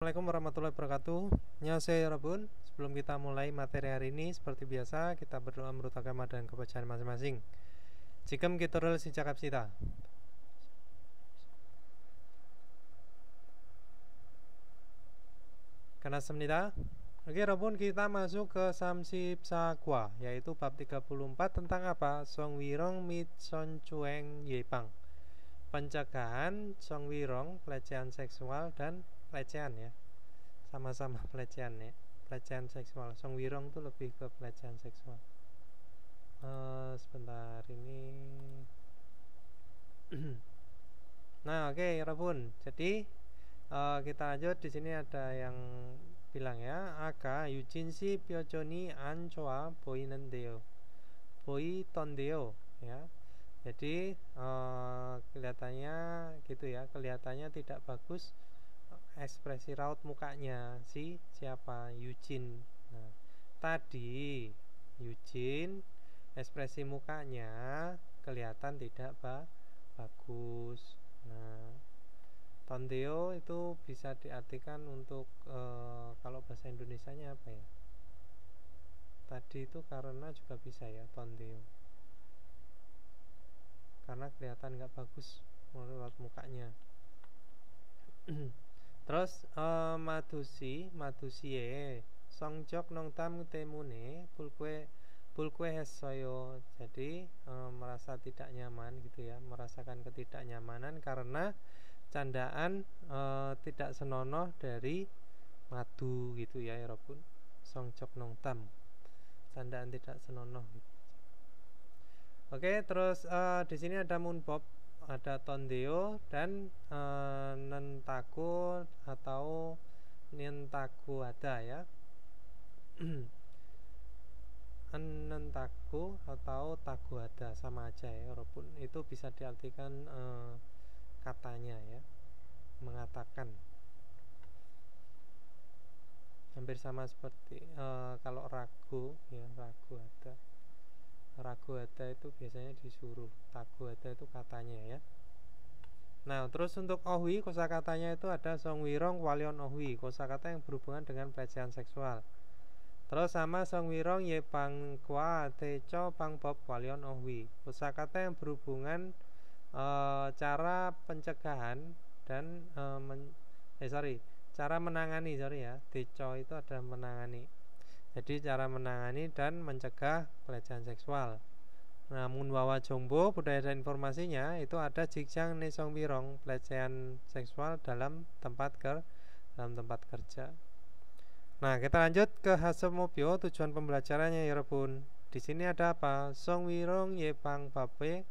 Assalamualaikum warahmatullahi wabarakatuh. Annyeonghaseyo 여러분. Sebelum kita mulai materi hari ini, seperti biasa kita berdoa menurut agama dan kepercayaan masing-masing. 지금 기도를 시작합시다. 끝났습니다. Oke 여러분, kita masuk ke Samsipsakwa, yaitu bab 34 tentang apa? Songwirong mit soncueng yepang. Pencegahan songwirong, pelecehan seksual dan pelecehan ya. Sama-sama pelecehan ya. Pelecehan seksual. Songwirong itu lebih ke pelecehan seksual. Sebentar ini. Nah, oke, 여러분. Jadi kita lanjut. Di sini ada yang bilang ya, 아까 유진 씨 표정이 안 좋아 보이는데요. 보이던데요, ya. Jadi kelihatannya gitu ya, kelihatannya tidak bagus ekspresi raut mukanya si siapa? Eugene. Nah, tadi Eugene ekspresi mukanya kelihatan tidak bagus. Nah, tondeo itu bisa diartikan untuk kalau bahasa Indonesianya apa ya? Tadi itu karena juga bisa ya, tondeo. Karena kelihatan nggak bagus menurut mukanya. Terus 마두시에 성적 농담 때문에 불쾌했어요. Jadi merasa tidak nyaman gitu ya, merasakan ketidaknyamanan karena candaan tidak senonoh dari madu gitu ya, 여러분. 성적 농담, candaan tidak senonoh gitu. Oke, terus di sini ada munbob, ada tondeo dan nentaku atau nentaku ada ya. Nentaku atau tagu ada sama aja ya, walaupun itu bisa diartikan katanya ya, mengatakan. Hampir sama seperti kalau ragu ya, ragu ada. Ragu ada itu biasanya disuruh, tagu ada itu katanya ya. Nah, terus untuk ohwi, kosakatanya itu ada songwirong walion ohwi, kosakata yang berhubungan dengan pelecehan seksual. Terus sama songwirong ye pangkwa teco pangbob walion ohwi, kosakata yang berhubungan cara pencegahan dan cara menangani, ya. Teco itu ada menangani. Jadi cara menangani dan mencegah pelecehan seksual. Namun wawa jombo budaya dan informasinya itu ada jiksang nesongwirong, pelecehan seksual dalam tempat kerja. Nah, kita lanjut ke hasomopyo, tujuan pembelajarannya ya, Rebun. Di sini ada apa? Songwirong yepang bape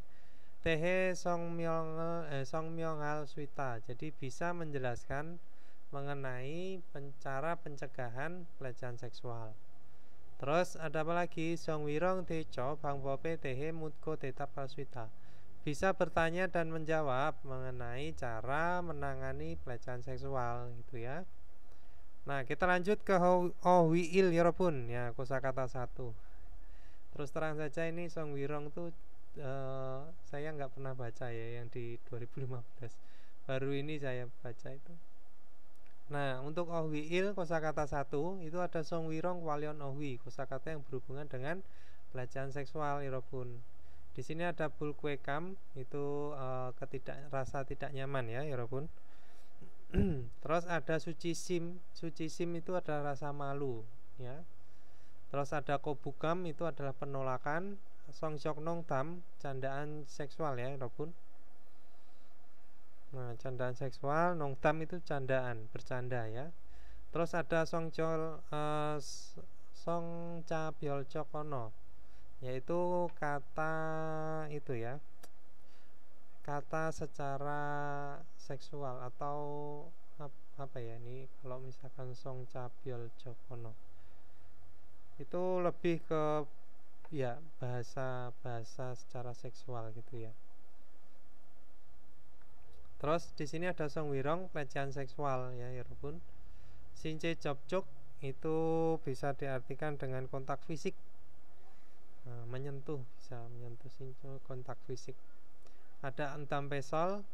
tehe songmyongal swita. Jadi bisa menjelaskan mengenai cara pencegahan pelecehan seksual. Terus ada apa lagi? Songwirong teco bangbope tehe mutko tetap paswita. Bisa bertanya dan menjawab mengenai cara menangani pelecehan seksual gitu ya. Nah, kita lanjut ke ohwiil yorobun ya, kosakata 1. Terus terang saja ini Songwirong tuh saya nggak pernah baca ya yang di 2015. Baru ini saya baca itu. Nah, untuk ohwiil kosakata 1 itu ada songwirong walion ohwi, kosakata yang berhubungan dengan pelecehan seksual irobun. Di sini ada bulkwekam, itu rasa tidak nyaman ya irobun. Terus ada sucisim itu adalah rasa malu ya. Terus ada kobukam, itu adalah penolakan. Songsyoknong tam, candaan seksual ya irobun. Nah, candaan seksual, nongtam itu candaan, bercanda ya. Terus ada songcabyolcokono, yaitu kata itu ya, kata secara seksual atau apa ya ini, kalau misalkan songcabyolcokono itu lebih ke ya bahasa secara seksual gitu ya. Terus di sini ada songwirong pelecehan seksual ya, Yorobun. Since jobjok itu bisa diartikan dengan kontak fisik. Nah, menyentuh, bisa menyentuh since kontak fisik. Ada entam pesol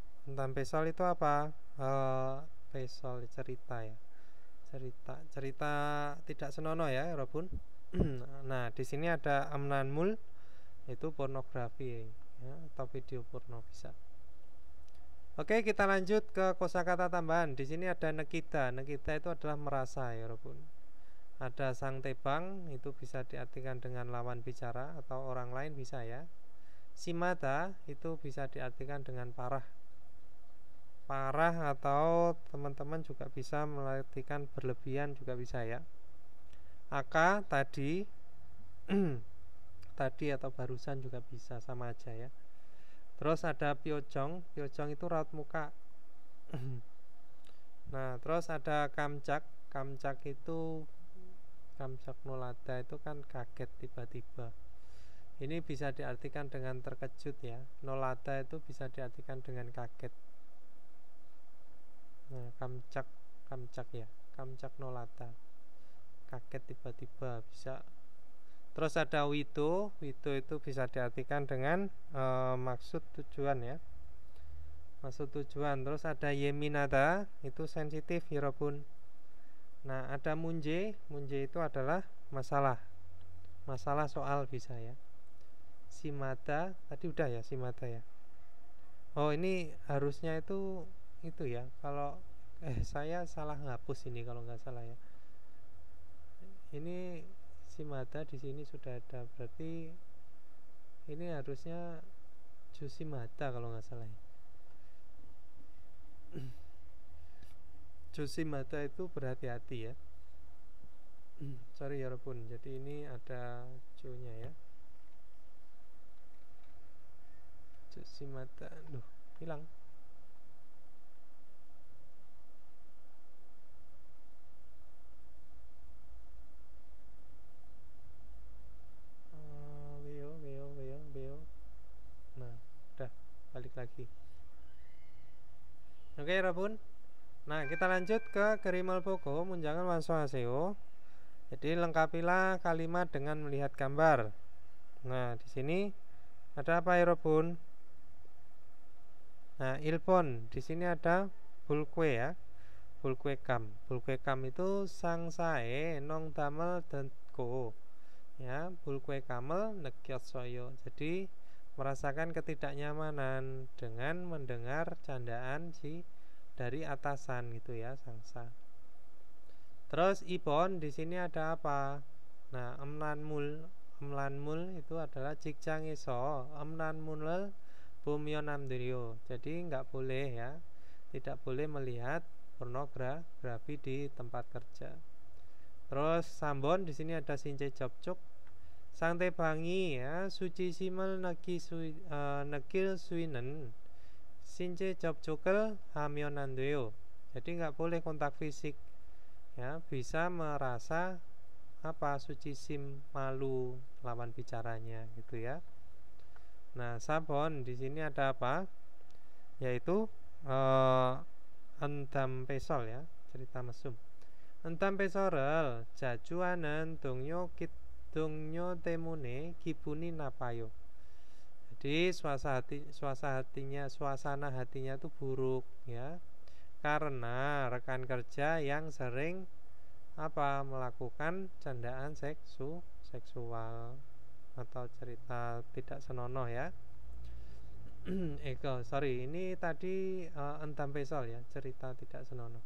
itu apa? Pesol cerita ya. cerita tidak senonoh ya Robun. Nah di sini ada amnanmul, itu pornografi ya, atau video porno bisa. Oke, kita lanjut ke kosakata tambahan. Di sini ada nekita. Nekita itu adalah merasa ya Robun. Ada sang tebang, itu bisa diartikan dengan lawan bicara atau orang lain bisa ya. Simata itu bisa diartikan dengan parah. Parah atau teman-teman juga bisa mengartikan berlebihan juga bisa ya. Aka tadi tadi atau barusan juga bisa, sama aja ya. Terus ada piojong, piojong itu raut muka. Nah, terus ada kamcak, kamcak itu kamcak nolada itu kan kaget tiba-tiba. Ini bisa diartikan dengan terkejut ya. Nolada itu bisa diartikan dengan kaget. Nah, kamcak, kamcak ya, kamcak nolada, kaget tiba-tiba bisa. Terus ada wito, wito itu bisa diartikan dengan maksud tujuan ya, maksud tujuan. Terus ada yeminada, itu sensitif ya Robun. Nah ada munje, munje itu adalah masalah, masalah soal bisa ya. Simada tadi udah ya, simada ya. Oh ini harusnya itu ya. Kalau saya salah ngapus ini kalau nggak salah ya. Ini Simada di sini sudah ada, berarti ini harusnya Josimada kalau nggak salah ya. Josimada itu berhati-hati ya. Sorry ya Robun, jadi ini ada Jo-nya ya. Josimada, duh hilang. Nah, udah balik lagi. Oke Robun. Nah, kita lanjut ke Gerimal Boko Munjangan Wanso Aseo. Jadi lengkapilah kalimat dengan melihat gambar. Nah, di sini ada apa ya Robun? Nah, ilpon di sini ada bulkwe ya. Bulkwe kam itu sangsae nong damel denko. Ya, bulkwe kamel nekyot soyo. Jadi merasakan ketidaknyamanan dengan mendengar candaan si dari atasan gitu ya, sangsa. Terus ibon di sini ada apa? Nah, emlanmul itu adalah jikjang iso, emlanmul bumyo namdrio. Jadi nggak boleh ya, tidak boleh melihat pornografi di tempat kerja. Terus sambon di sini ada since jobcuk, sang tebangi ya, suci simel nekil suinen, since jobcukel hamyon nandeo. Jadi nggak boleh kontak fisik ya, bisa merasa apa suci sim malu lawan bicaranya gitu ya. Nah sabon di sini ada apa? Yaitu entam pesol ya, cerita mesum. Entam pesorel jajuanen dongyo temune kibuni napayo. Jadi suasana hatinya itu buruk ya, karena rekan kerja yang sering apa melakukan candaan seksual atau cerita tidak senonoh ya. Sorry, ini tadi entam pesol ya, cerita tidak senonoh.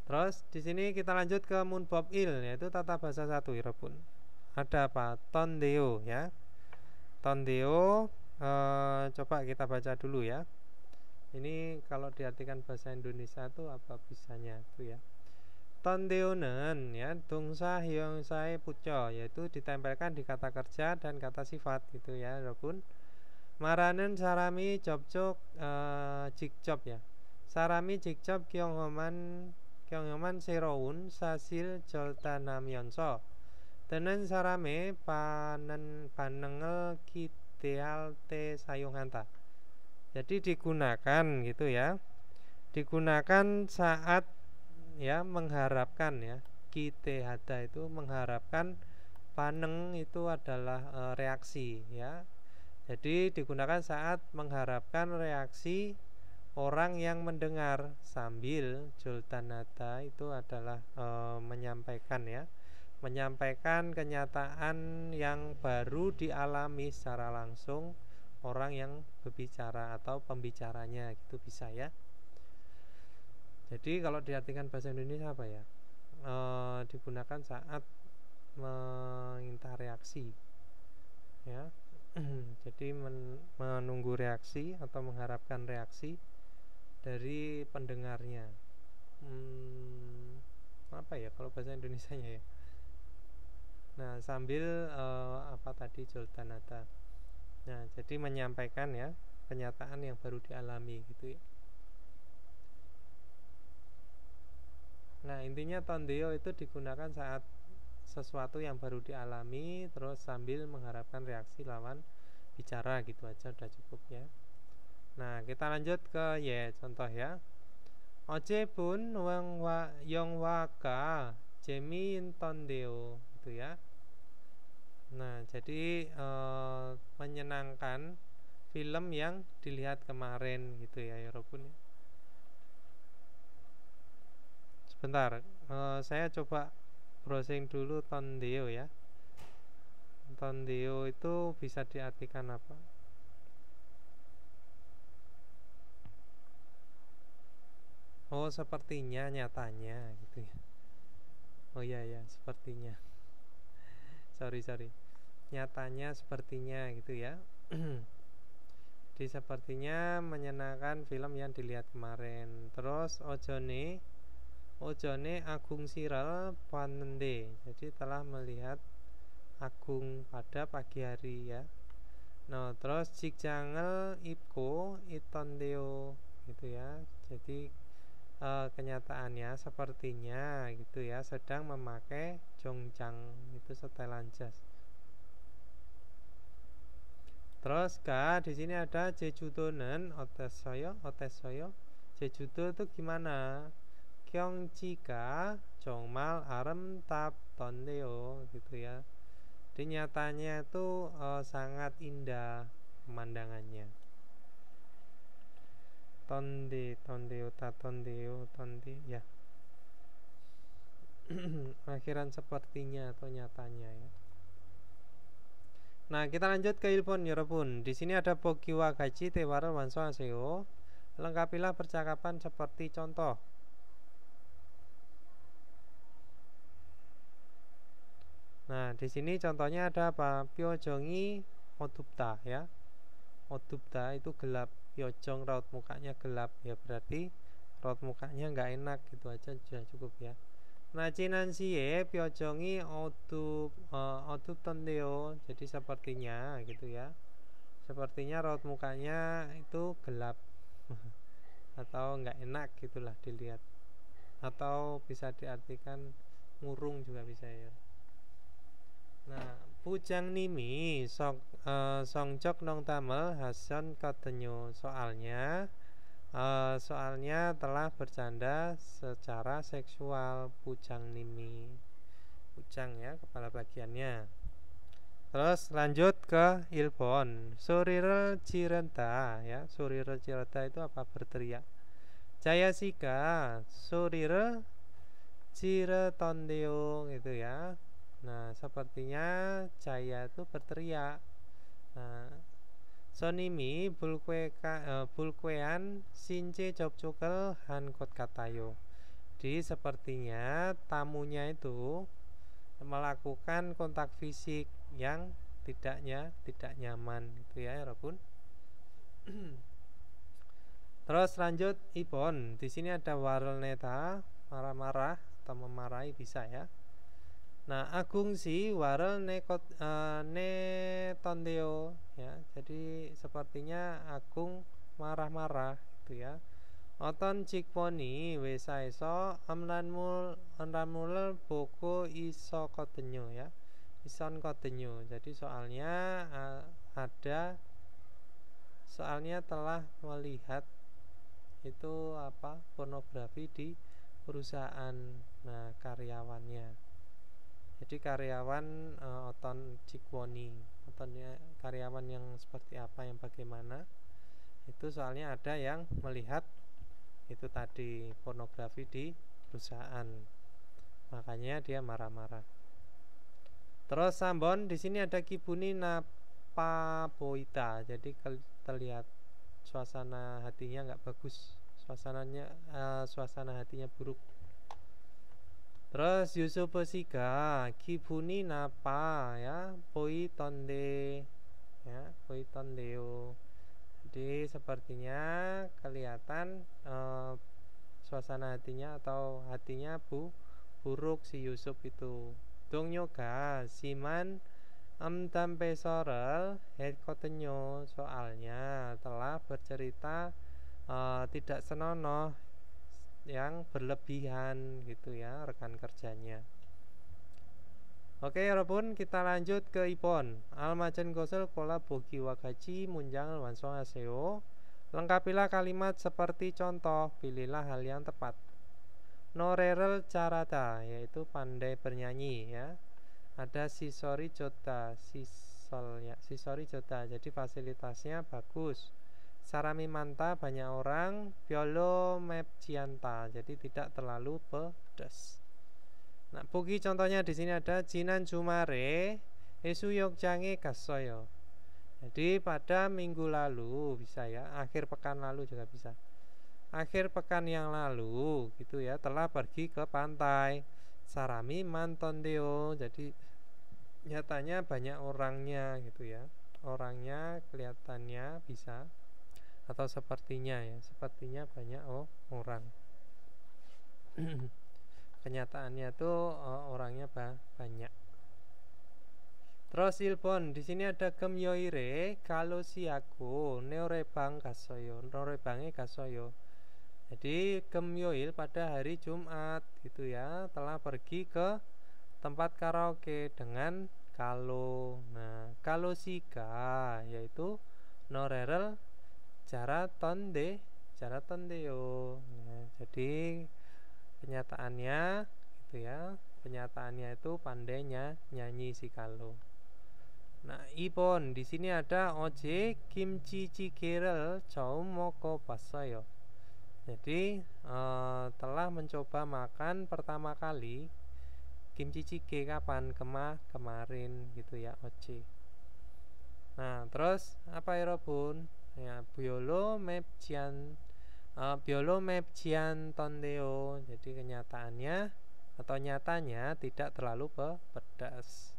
Terus di sini kita lanjut ke munbob il, yaitu tata bahasa 1 ya Robun. Ada apa? Tondeo ya. Tondeo coba kita baca dulu ya. Ini kalau diartikan bahasa Indonesia itu apa bisanya itu ya. Tondeonen ya, dongsa hyongsae pucco, yaitu ditempelkan di kata kerja dan kata sifat gitu ya Robun. Maranen sarami jobjok jikjob ya. Sarami jikjob kyonghoman seroun sasil joltanamyonso. Tenen sarame panengel kideal te sayunghanta. Jadi digunakan gitu ya. Digunakan saat ya mengharapkan ya. Kitehada itu mengharapkan, paneng itu adalah reaksi ya. Jadi digunakan saat mengharapkan reaksi orang yang mendengar, sambil jultanata itu adalah menyampaikan ya, menyampaikan kenyataan yang baru dialami secara langsung orang yang berbicara atau pembicaranya, gitu bisa ya. Jadi kalau diartikan bahasa Indonesia apa ya, digunakan saat meminta reaksi ya. Jadi menunggu reaksi atau mengharapkan reaksi dari pendengarnya. Apa ya kalau bahasa Indonesianya ya? Nah, sambil apa tadi, jultanata. Nah, jadi menyampaikan ya kenyataan yang baru dialami gitu ya. Nah, intinya tondeo itu digunakan saat sesuatu yang baru dialami terus sambil mengharapkan reaksi lawan bicara, gitu aja udah cukup ya. Nah, kita lanjut ke contoh ya. Oce pun yong waka jemi tondeo gitu ya. Nah, jadi menyenangkan film yang dilihat kemarin gitu ya, Yorobun. Sebentar, saya coba browsing dulu tondeo ya. Tondeo itu bisa diartikan apa? Oh, sepertinya, nyatanya gitu ya. Oh iya ya, sepertinya. Sorry. Nyatanya, sepertinya gitu ya. Di sepertinya menyenangkan film yang dilihat kemarin. Terus ojone agung siral panende. Jadi telah melihat agung pada pagi hari ya. Nah, terus jigjangel ipko itondeo gitu ya. Jadi kenyataannya sepertinya gitu ya sedang memakai jongjang, itu setelan jas. Terus di sini ada jejudonen otesoyo. Jejudo itu gimana? Kyongjiga 정말 아름답던데요 gitu ya. Jadi nyatanya itu sangat indah pemandangannya. Tonde ya. Akhiran sepertinya atau nyatanya ya. Nah, kita lanjut ke Ilpon 여러분. Di sini ada Pokiwa Gaji Tewaran Wanso Aseo. Lengkapilah percakapan seperti contoh. Nah, di sini contohnya ada apa? Pyojongi odupta ya. Odupta itu gelap. Pyojong raut mukanya gelap ya, berarti raut mukanya nggak enak, gitu aja sudah cukup ya. Nah, cinansiye pyojongi oduptondeyo. Jadi sepertinya gitu ya. Sepertinya raut mukanya itu gelap atau nggak enak gitulah dilihat. Atau bisa diartikan ngurung juga bisa ya. Nah, pujang nimi songjok nong tamel hasan katenyo. Soalnya telah bercanda secara seksual. Pujang nimi, pujang ya kepala bagiannya. Terus lanjut ke Ilbon. Surirel cirenta ya. Surirel cirenta itu apa? Berteriak. Jaya Sika Surirel ciretondeo gitu ya. Nah, sepertinya Jaya itu berteriak. Nah, sonimi bulkwean since jobjokel hankot katayo. Di sepertinya tamunya itu melakukan kontak fisik yang tidak nyaman gitu ya, Robun. Terus lanjut Ibon. Di sini ada warelneta, marah-marah atau memarahi bisa ya. Nah, agung si warel netondeo ya. Jadi sepertinya agung marah-marah gitu ya. Oton cikponi wesaeso amranmul boko iso kotenyo ya. Ison kotenyo. Jadi soalnya telah melihat itu apa, pornografi di perusahaan. Nah, karyawannya. Jadi karyawan oton cikwoni, otonnya karyawan yang seperti apa, yang bagaimana. Itu soalnya ada yang melihat itu tadi pornografi di perusahaan, makanya dia marah-marah. Terus Sambon di sini ada Kibuni Napa Boita, jadi terlihat suasana hatinya nggak bagus, suasana hatinya buruk. Terus Yusuf Siga Kibuni Napa ya Boitonde ya Boitondeo. Jadi sepertinya kelihatan suasana hatinya atau hatinya buruk si Yusuf itu. Dongyoga siman tampe sorel headcotenyo, soalnya telah bercerita tidak senonoh yang berlebihan gitu ya rekan kerjanya. Oke 여러분, kita lanjut ke Ipon. Almajen gosel kola bogi wagaji munjang wansong aseo. Lengkapilah kalimat seperti contoh, pilihlah hal yang tepat. Norerel carata, yaitu pandai bernyanyi ya. Ada sisori jota, sisori jota, jadi fasilitasnya bagus. Sarami manta, banyak orang. Biolo mepcianta, jadi tidak terlalu pedas. Nah, bogi contohnya di sini ada jinan jumare esuyok jange kasoyo. Jadi pada minggu lalu bisa ya, akhir pekan lalu juga bisa. Akhir pekan yang lalu gitu ya, telah pergi ke pantai. Sarami mantondeo, jadi nyatanya banyak orangnya gitu ya. Orangnya kelihatannya bisa atau sepertinya ya, sepertinya banyak orang. Kenyataannya tuh orangnya banyak. Terus Ilpon di sini ada gemyoire kalau siaku neorebang kasoyo, norebange kasoyo. Jadi gemyoil pada hari Jumat gitu ya, telah pergi ke tempat karaoke dengan kalau. Nah, kalau sika yaitu norerel jaratondeo. Nah, jadi kenyataannya gitu ya, kenyataannya itu pandainya nyanyi si kalau. Nah, Ipon di sini ada oje kimchi jjigae를 처음 먹어봤어요. Jadi telah mencoba makan pertama kali kimchi jjigae kapan? Kemarin gitu ya, oje. Nah, terus apa ya Robun? Ya, biolo mepjian tondeo. Jadi kenyataannya atau nyatanya tidak terlalu pedas.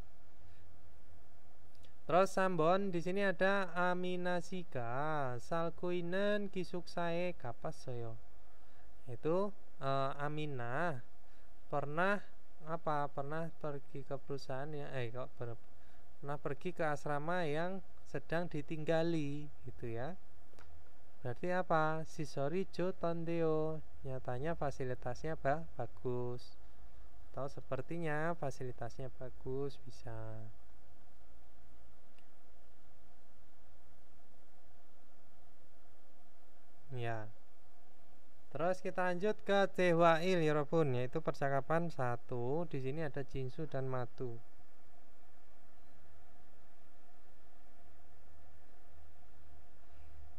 Terus Sambon di sini ada Aminasiga salkuinen kisuksae kapassoyo. Itu Aminah pernah apa? Pernah pergi ke perusahaan ya pernah pergi ke asrama yang sedang ditinggali gitu ya. Berarti apa? Sisori jo tondeo, nyatanya fasilitasnya bagus. Atau sepertinya fasilitasnya bagus bisa. Ya. Terus kita lanjut ke Tehwail Yorobun, yaitu percakapan 1. Di sini ada Jinsu dan Matu.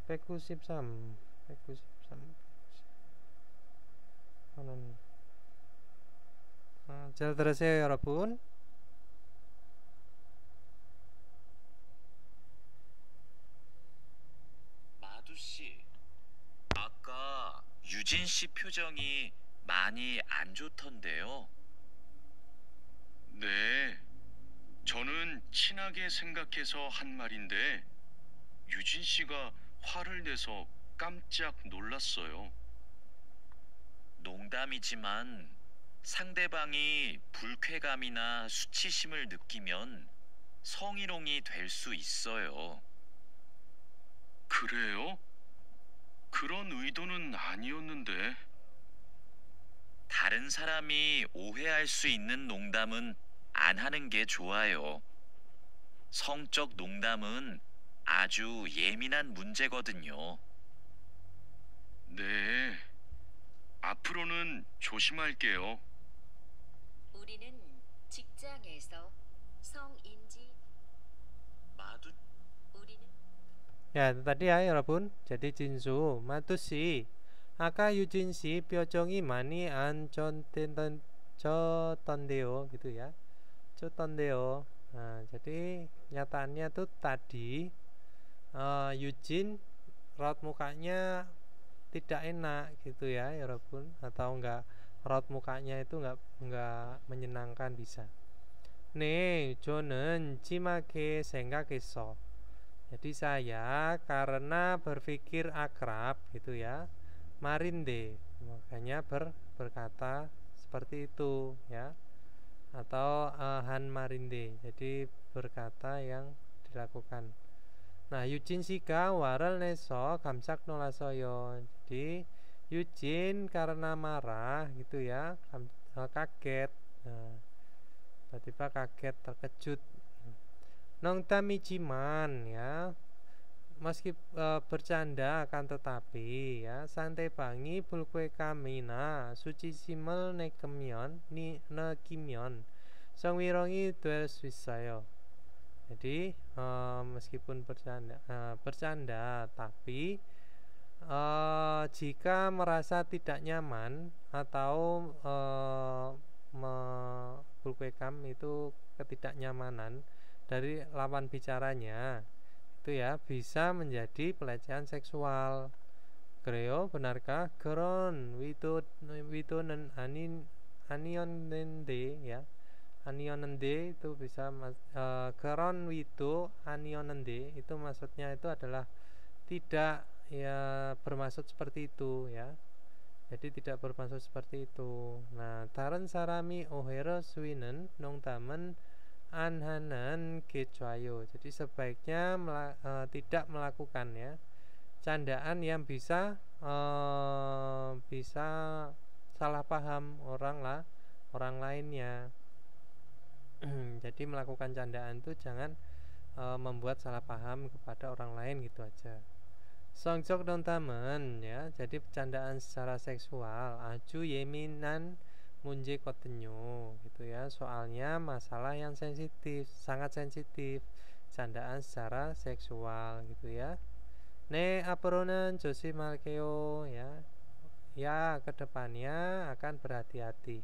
Pekusipsam. 잘 들으세요, 여러분? 마두 씨, 아까 유진 씨 표정이 많이 안 좋던데요. 네, 저는 친하게 생각해서 한 말인데 유진 씨가 화를 내서 깜짝 놀랐어요. 농담이지만 상대방이 불쾌감이나 수치심을 느끼면 성희롱이 될 수 있어요. 그래요? 그런 의도는 아니었는데. 다른 사람이 오해할 수 있는 농담은 안 하는 게 좋아요. 성적 농담은 아주 예민한 문제거든요. 네, 앞으로는 조심할게요. 우리는 직장에서 성인지 마두 우리는 Ya, itu tadi ya, 여러분. Jadi jinsu, matusi, aka yujinsi pyojongi mani ton데요 gitu ya. ton데요. Nah, jadi nyataannya tuh tadi Yujin raut mukanya tidak enak gitu ya, 여러분. Atau enggak, raut mukanya itu enggak menyenangkan bisa. 네, 저는 심하게 생각했어. Jadi saya karena berpikir akrab gitu ya, marinde, makanya berkata seperti itu ya, atau han marinde, jadi berkata yang dilakukan. Nah, Yujin 씨가 화를 내서 깜짝 놀라서요. Jadi Yujin karena marah gitu ya, kaget. Nah, tiba-tiba kaget, terkejut. 농담이지만 ya, meski bercanda akan tetapi ya, 상대방이 불쾌감이나 수치심을 느끼면 성희롱이 될 수 있어요. Jadi meskipun bercanda tapi jika merasa tidak nyaman atau 불쾌감 itu ketidaknyamanan dari lawan bicaranya itu ya, bisa menjadi pelecehan seksual. 그래요? benarkah? 그런 위도는 아니었는데 ya. 아니었는데 itu bisa 그런 위도 아니었는데 itu maksudnya itu adalah tidak ya bermaksud seperti itu ya. Jadi tidak bermaksud seperti itu. Nah, 다른 사람이 오해를 수위는 농담은 안 하는 게 좋아요. Jadi sebaiknya tidak melakukan ya candaan yang bisa salah paham orang lainnya. Jadi melakukan candaan itu jangan membuat salah paham kepada orang lain gitu aja. 성적 농담은 ya, jadi bercandaan secara seksual 아주 예민한 문제거든요 gitu ya. Soalnya masalah yang sensitif, sangat sensitif, candaan secara seksual gitu ya. 네, 앞으로는 조심할게요 ya. Ya, kedepannya akan berhati-hati.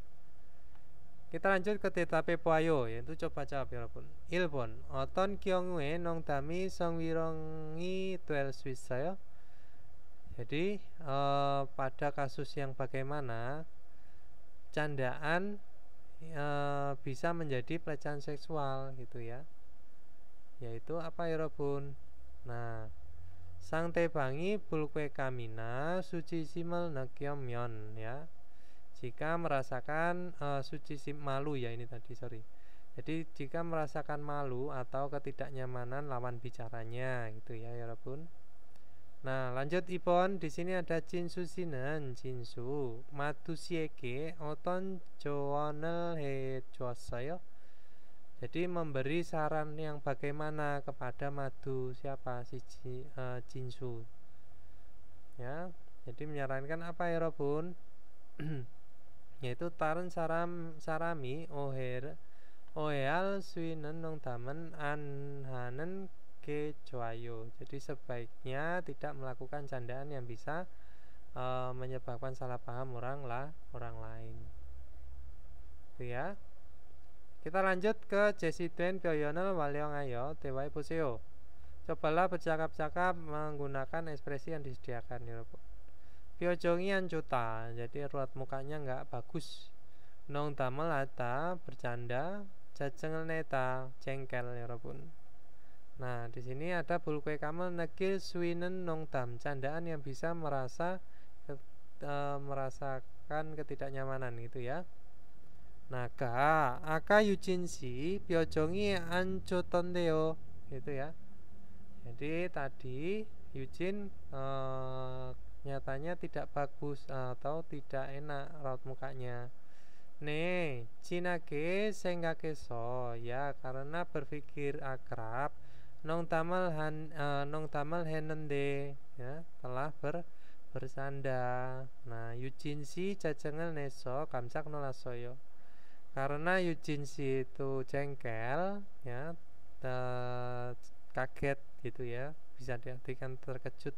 Kita lanjut ke 대답해 보아요, yaitu coba jawab 여러분. 1번 어떤 경우에 농담이 성희롱이 될 수 있어요? Jadi pada kasus yang bagaimana candaan bisa menjadi pelecehan seksual gitu ya. Yaitu apa 여러분? Nah, 상대방이 불쾌감이나 수치심을 느끼면 ya. Jika merasakan sucisim malu ya, ini tadi sorry. Jadi jika merasakan malu atau ketidaknyamanan lawan bicaranya gitu ya, 여러분. Nah, lanjut Ibon, di sini ada 진수 씨는 진수 마두 씨에게 어떤 조언을 해주었어요? Jadi memberi saran yang bagaimana kepada Madu, siapa si 진수 ya. Jadi menyarankan apa ya, 여러분? Yaitu 다른 사람이 오해할 수 있는 농담은 안 하는 게 좋아요. Jadi sebaiknya tidak melakukan candaan yang bisa menyebabkan salah paham orang lain. Itu ya. Kita lanjut ke 제시된 표현을 활용하여 대화해 보세요. Cobalah bercakap-cakap menggunakan ekspresi yang disediakan, 여러분. 표정이 안 좋다. Jadi raut mukanya nggak bagus. 농담을 하다, bercanda. 짜증을 내다, jengkel, 여러분. Nah, di sini ada 불쾌감을 느낄 수 있는 농담, candaan yang bisa merasakan ketidaknyamanan gitu ya. Nah, 아까 유진 씨 표정이 안 좋던데요. Gitu ya. Jadi tadi Yujin nyatanya tidak bagus atau tidak enak raut mukanya. 네, 진하게 생각해서 ya, karena berpikir akrab. 농담을 했는데 ya, telah bersanda. Nah, Yujin 씨 짜증을 내서 깜짝 놀랐어요. Karena Yujin 씨 itu jengkel ya, kaget gitu ya, bisa diartikan terkejut.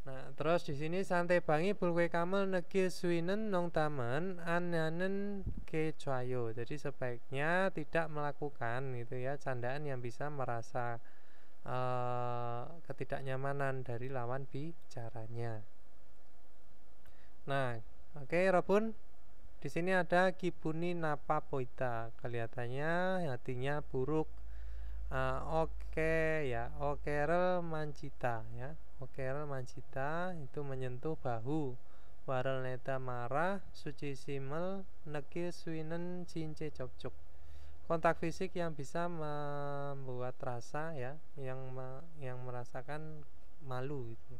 Nah, terus di sini santai bangi bulkwe kamel negil suinen nong tamen ananen kecuayo. Jadi sebaiknya tidak melakukan gitu ya candaan yang bisa merasa ketidaknyamanan dari lawan bicaranya. Nah, oke Robun. Di sini ada kibuni napa poita. Kelihatannya hatinya buruk. Oke ya, okerel mancita ya. Okerel mancita itu menyentuh bahu. Warel neta marah, suci simel, nekil suinen cince copcuk. Kontak fisik yang bisa membuat rasa ya, yang merasakan malu gitu.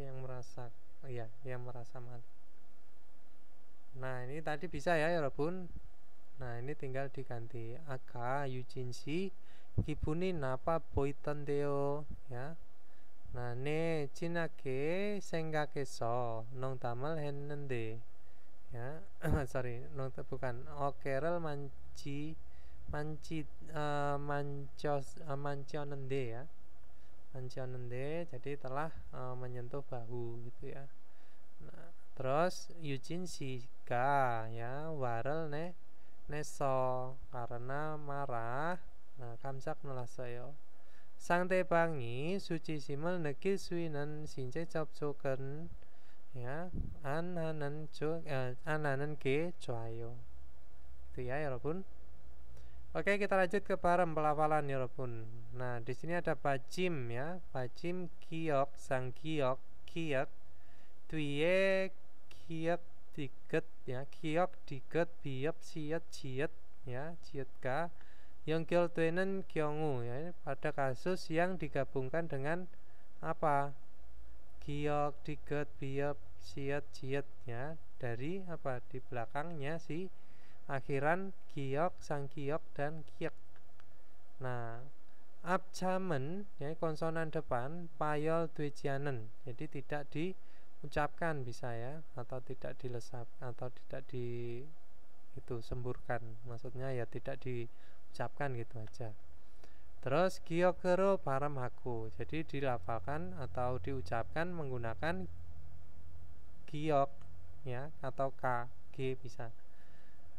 Yang merasa malu. Nah, ini tadi bisa ya Robun. Nah, ini tinggal diganti aka yujinshi kibuni napa boitan deo ya. Nah, ne jinake sengakeso nong tamal hennende ya. Sorry, nong bukan. Okerel mancionende ya. Mancionende jadi telah menyentuh bahu gitu ya. Nah, terus yujinshi ga ya warel neso karena marah. Nah, kamsak nulasoyo sang tebangi suci simel nekil suinan since capcoken ya ananan ke coayo itu ya Robun. Oke, kita lanjut ke barem pelafalan ya Robun. Nah, di sini ada bajim ya, bajim kiok sang kiok kiok tuye kiok diget ya, kiok diget biop siet ciet ya, ciet ka yang kiol tuenen kyongu ya, pada kasus yang digabungkan dengan apa? Kiok diget biop siet ciet ya, dari apa? Di belakangnya si akhiran kiok, sang kiok dan kiek. Nah, abjamen ya, konsonan depan payol tuijianen, jadi tidak diucapkan bisa ya, atau tidak dilesap atau tidak di itu semburkan, maksudnya ya tidak diucapkan gitu aja. Terus gyokero param haku, jadi dilafalkan atau diucapkan menggunakan gyok ya, atau k, g bisa.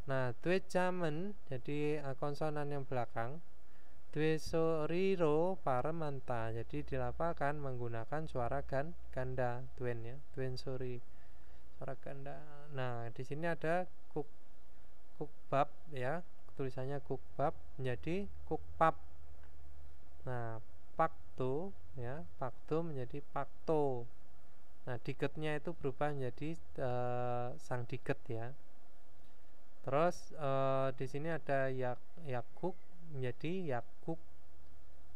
Nah, tuijamen jadi konsonan yang belakang. Tuesoriro paramanta, jadi dilafalkan menggunakan suara ganda tuen ya, tuen sori, suara ganda. Nah, di sini ada kukbab ya, tulisannya kukbab menjadi kukpap. Nah, pakto ya, pakto menjadi pakto. Nah, digetnya itu berubah menjadi sang diget ya. Terus di sini ada yakuk menjadi yakuk.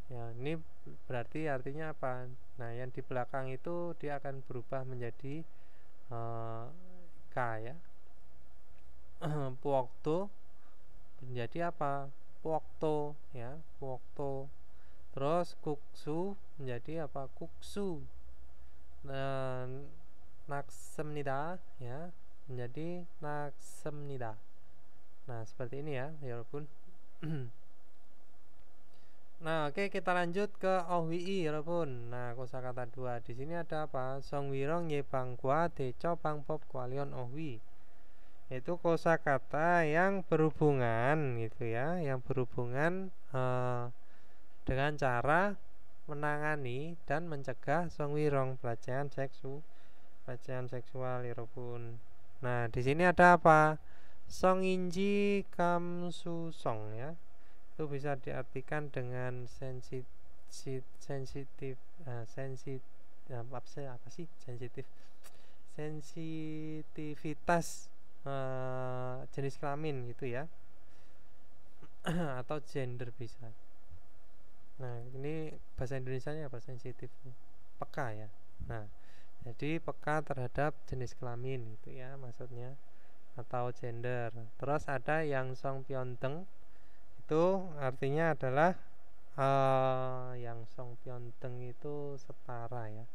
Ya, ini berarti artinya apa? Nah, yang di belakang itu dia akan berubah menjadi k ya. Puokto menjadi apa? Puokto ya, puokto. Terus kuksu menjadi apa? Kuksu. Nah, naksemnida ya menjadi naksemnida. Nah, seperti ini ya, walaupun. Nah, oke, kita lanjut ke ohwi walaupun. Nah, kosakata 2. Di sini ada apa? Songwirong ye bangkwa deco bangpop kwalion ohwi. Itu kosakata yang berhubungan gitu ya, yang berhubungan dengan cara menangani dan mencegah songwirong, pelecehan seksual walaupun. Nah, di sini ada apa? Songinji kamsusong ya, itu bisa diartikan dengan sensitivitas jenis kelamin gitu ya, atau gender bisa. Nah, ini bahasa Indonesianya apa? Sensitif, peka ya. Nah, jadi peka terhadap jenis kelamin gitu ya maksudnya, atau gender. Terus ada yang song pyeonteng, itu artinya adalah yang song pyeonteng itu setara ya.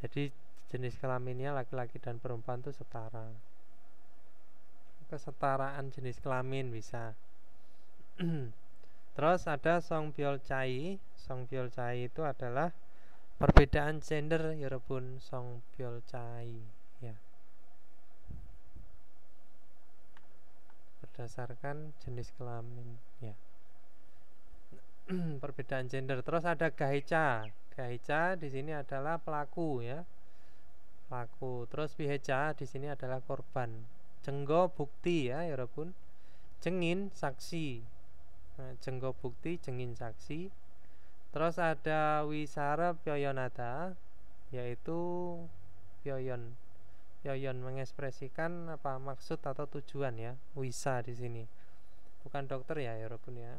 Jadi jenis kelaminnya laki-laki dan perempuan itu setara. Kesetaraan jenis kelamin bisa. Terus ada Songbyeolchae. Songbyeolchae itu adalah perbedaan gender 여러분. Songbyeolchae ya. Berdasarkan jenis kelamin ya. Perbedaan gender. Terus ada gahecha. Gahecha di sini adalah pelaku ya. Pelaku. Terus pihecha di sini adalah korban. Jenggo bukti ya, 여러분. Jengin saksi. Nah, jenggo bukti, jengin saksi. Terus ada wisara pyoyonada, yaitu pyoyon. Pyoyon mengekspresikan apa maksud atau tujuan ya. Wisa di sini. Bukan dokter ya, 여러분 ya.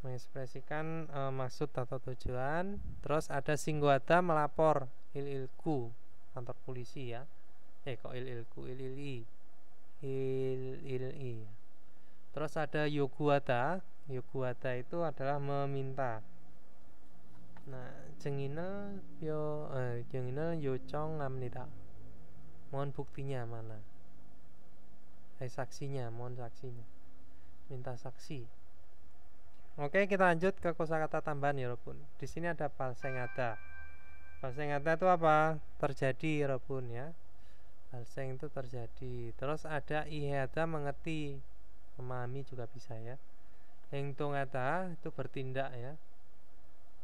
Mengekspresikan maksud atau tujuan. Terus ada singguada melapor, ililku, kantor polisi ya. Kok ililku, ilili. Il-il-i. Terus ada yoguwada. Yoguwada itu adalah meminta. Nah, jengina yochong ngamnida. Mohon buktinya mana? Saksinya, mohon saksinya. Minta saksi. Oke, kita lanjut ke kosakata tambahan ya, Robun. Di sini ada balsengada. Balsengada itu apa? Terjadi, Robun ya. Balseng itu terjadi. Terus ada iheda mengerti, memahami juga bisa ya. Hengtongada itu bertindak ya,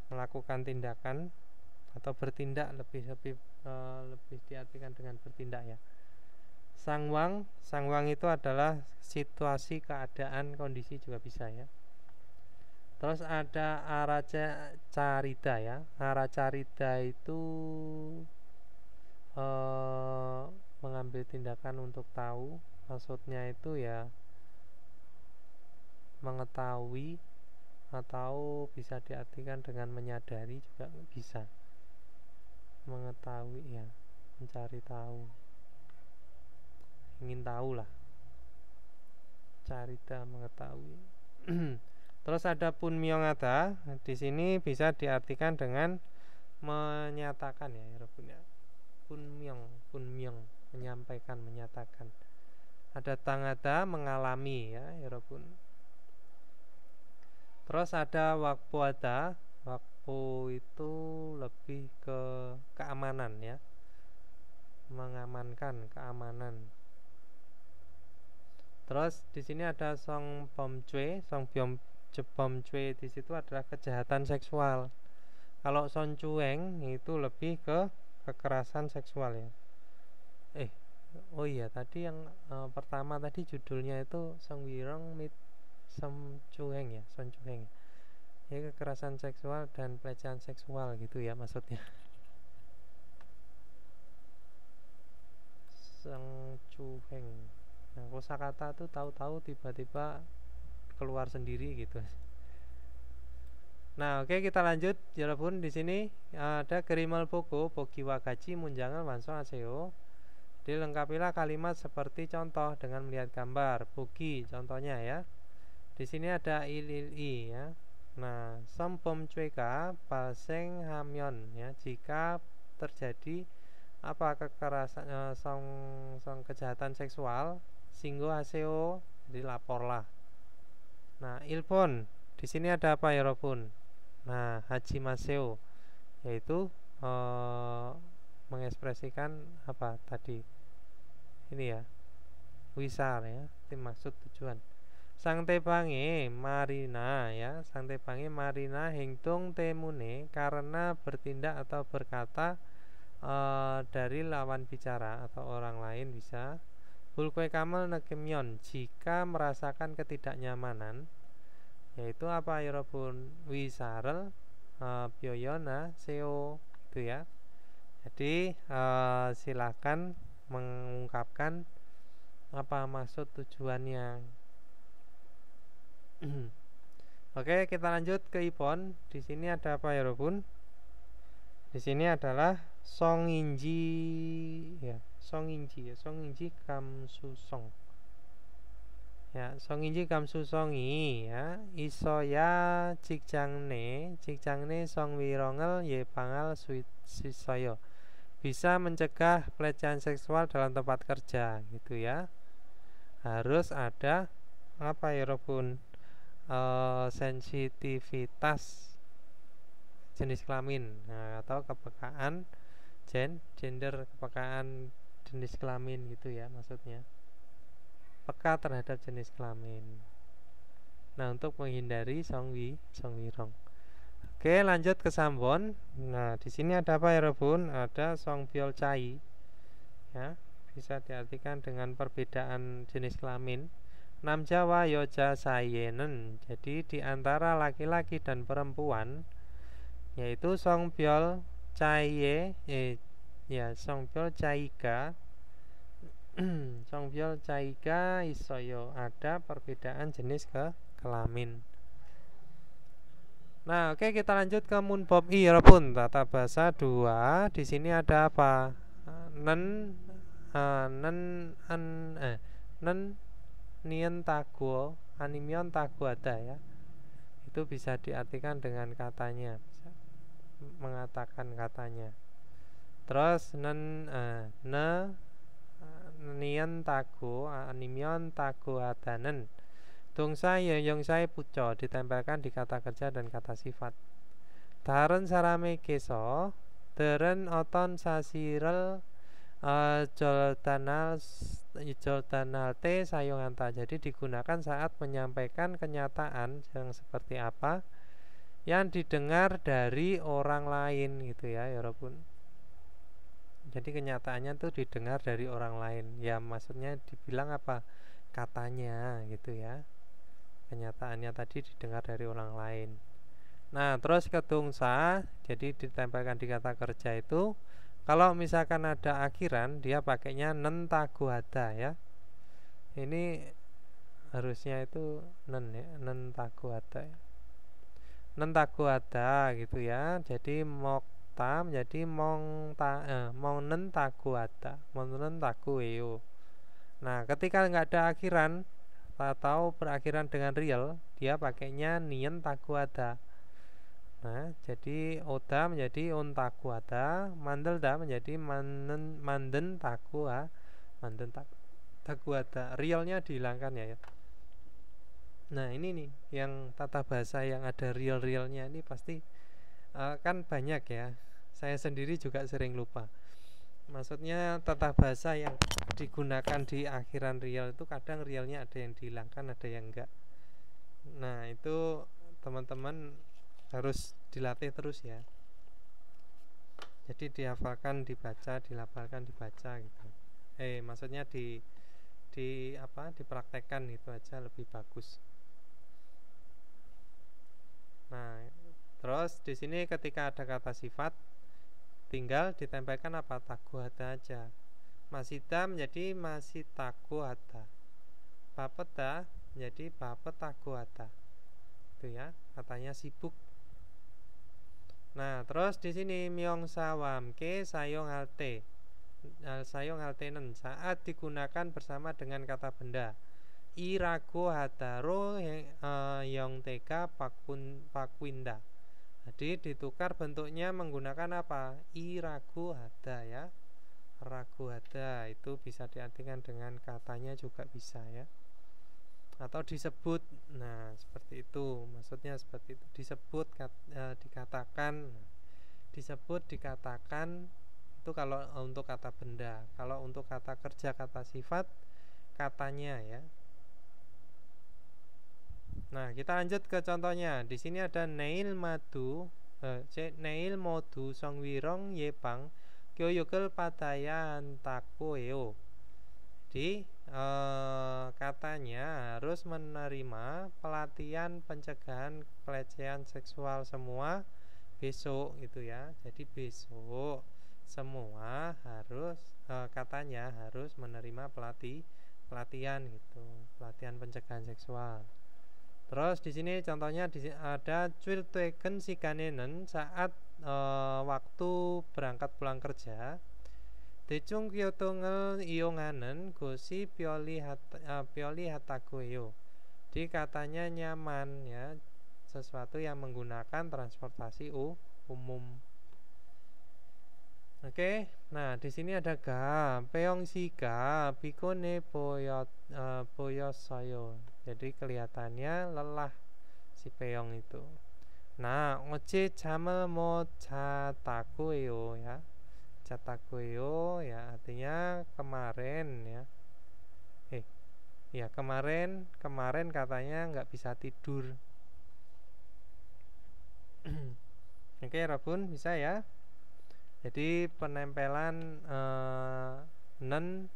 melakukan tindakan atau bertindak lebih diartikan dengan bertindak ya. Sangwang itu adalah situasi, keadaan, kondisi juga bisa ya. Terus ada araca carita ya. Aracarita itu mengambil tindakan untuk tahu, maksudnya itu ya mengetahui atau bisa diartikan dengan menyadari juga bisa. Mengetahui ya, mencari tahu, ingin tahu lah. Carita mengetahui. Terus ada punmyongada. Di sini bisa diartikan dengan menyatakan ya, ya. Punmyong menyampaikan, menyatakan. Ada tangada mengalami ya, Robun. Terus ada wakpuada. Wakpu itu lebih ke keamanan ya, mengamankan keamanan. Terus di sini ada songbomchwe. Songbomchwe di situ adalah kejahatan seksual. Kalau soncueng itu lebih ke kekerasan seksual ya. Oh iya, tadi yang pertama tadi judulnya itu Songwirong mit Soncueng ya, Soncueng. Ya, kekerasan seksual dan pelecehan seksual gitu ya maksudnya. Soncueng. Nah, kosakata tuh tahu-tahu tiba-tiba keluar sendiri gitu. Nah, oke, kita lanjut. Yarabbun, di sini ada gerimal boko, bogi wagaji munjangan wansong aseo. Dilengkapilah kalimat seperti contoh dengan melihat gambar. Bogi contohnya ya. Di sini ada ilili ya. Nah, sompom cueka balseng hamyon ya. Jika terjadi apa kekerasan song kejahatan seksual, singgo haseo, jadi laporlah. Nah, ilpon di sini ada apa ya, Robun? Nah, haji maseo yaitu mengekspresikan apa tadi? Ini ya, wisar ya, maksud tujuan. Sang tebange marina ya, sang tebange marina hengtung temune karena bertindak atau berkata dari lawan bicara atau orang lain bisa. Bulkwe kamal nekemyon jika merasakan ketidaknyamanan, yaitu apa ya Robun? Wisarel pyoyona seo itu ya. Jadi silakan mengungkapkan apa maksud tujuannya. Oke, kita lanjut ke Ipon. Di sini ada apa ya, Robun? Di sini adalah songinji ya, songinji ya, songinji kamsusong. Ya, songinji kamsusongi ya, isoya cikjangne songwirongel ye pangal suisoyo. Bisa mencegah pelecehan seksual dalam tempat kerja gitu ya. Harus ada apa ya, Robun? sensitivitas jenis kelamin, nah, atau kepekaan gender, kepekaan jenis kelamin gitu ya, maksudnya peka terhadap jenis kelamin. Nah, untuk menghindari songwirong. Oke, lanjut ke Sambon. Nah, di sini ada apa ya, Rebun? Ada songbyol cai. Ya, bisa diartikan dengan perbedaan jenis kelamin. Nam Jawa yoja sayenen. Jadi di antara laki-laki dan perempuan, yaitu songbyol cai songbyol caika. Songbyol caika isoyo, ada perbedaan jenis kelamin. Nah, oke, kita lanjut ke munbob i pun tata bahasa 2. Di sini ada apa? Nen nien taguo animion tagu ada ya. Itu bisa diartikan dengan katanya, bisa mengatakan katanya. Terus nien tagu animion tagu adanen. Dongsa yongsai puco ditempelkan di kata kerja dan kata sifat. Daren sarame keso, deren oton sasirel joldanal te sayonganta. Jadi digunakan saat menyampaikan kenyataan yang seperti apa yang didengar dari orang lain gitu ya, walaupun. Jadi kenyataannya tuh didengar dari orang lain. Ya maksudnya dibilang apa? Katanya gitu ya. Kenyataannya tadi didengar dari orang lain. Nah, terus kedungsa, jadi ditempelkan di kata kerja itu, kalau misalkan ada akhiran, dia pakainya nentaguada ya. Ini harusnya itu nen ya, nentaguada ya. Nentaguada gitu ya. Jadi mokta menjadi mong nentaguada, mong nentagueo. Nah, ketika nggak ada akhiran atau berakhiran dengan real, dia pakainya nien taguada. Nah, jadi oda menjadi on taguada, mandelda menjadi manden taguada. Realnya dihilangkan ya. Nah, ini nih yang tata bahasa yang ada real-realnya ini pasti kan banyak ya. Saya sendiri juga sering lupa. Maksudnya tata bahasa yang digunakan di akhiran real itu kadang realnya ada yang dihilangkan, ada yang enggak. Nah, itu teman-teman harus dilatih terus ya. Jadi dihafalkan, dibaca, dilafalkan, dibaca gitu. Maksudnya dipraktekkan gitu aja lebih bagus. Nah, terus di sini ketika ada kata sifat tinggal ditempelkan apa? Taguada aja. Masida menjadi masitaguada. Bapeda menjadi bapetaguada. Itu ya, katanya sibuk. Nah, terus di sini myongsa wamke sayong halte. Sayong haltenen saat digunakan bersama dengan kata benda. Irago hataro yong tega pakwinda. Jadi ditukar bentuknya menggunakan apa? Iragu hada ya. Ragu hada itu bisa diartikan dengan katanya juga bisa ya. Atau disebut. Nah, seperti itu. Maksudnya seperti itu. Disebut dikatakan. Disebut dikatakan itu kalau untuk kata benda. Kalau untuk kata kerja, kata sifat, katanya ya. Nah, kita lanjut ke contohnya. Di sini ada neil modu songwirong yepang kyoyokel padayan takoeo. Jadi katanya harus menerima pelatihan pencegahan pelecehan seksual semua besok gitu ya. Jadi besok semua harus katanya harus menerima pelatihan gitu, pelatihan pencegahan seksual. Terus di sini contohnya ada cuilteken sikanenen saat waktu berangkat pulang kerja. Decung kyotongel ionganen gosi pioli hatagoyo. Jadi katanya nyaman ya, sesuatu yang menggunakan transportasi umum. Oke, nah di sini ada ga peong siga bikone boyosayo. Jadi kelihatannya lelah si Peong itu. Nah, 어제 잠을 못 잤다고요 ya. 잤다고요 ya artinya kemarin ya. Ya kemarin katanya nggak bisa tidur. Oke, Robun bisa ya. Jadi penempelan nen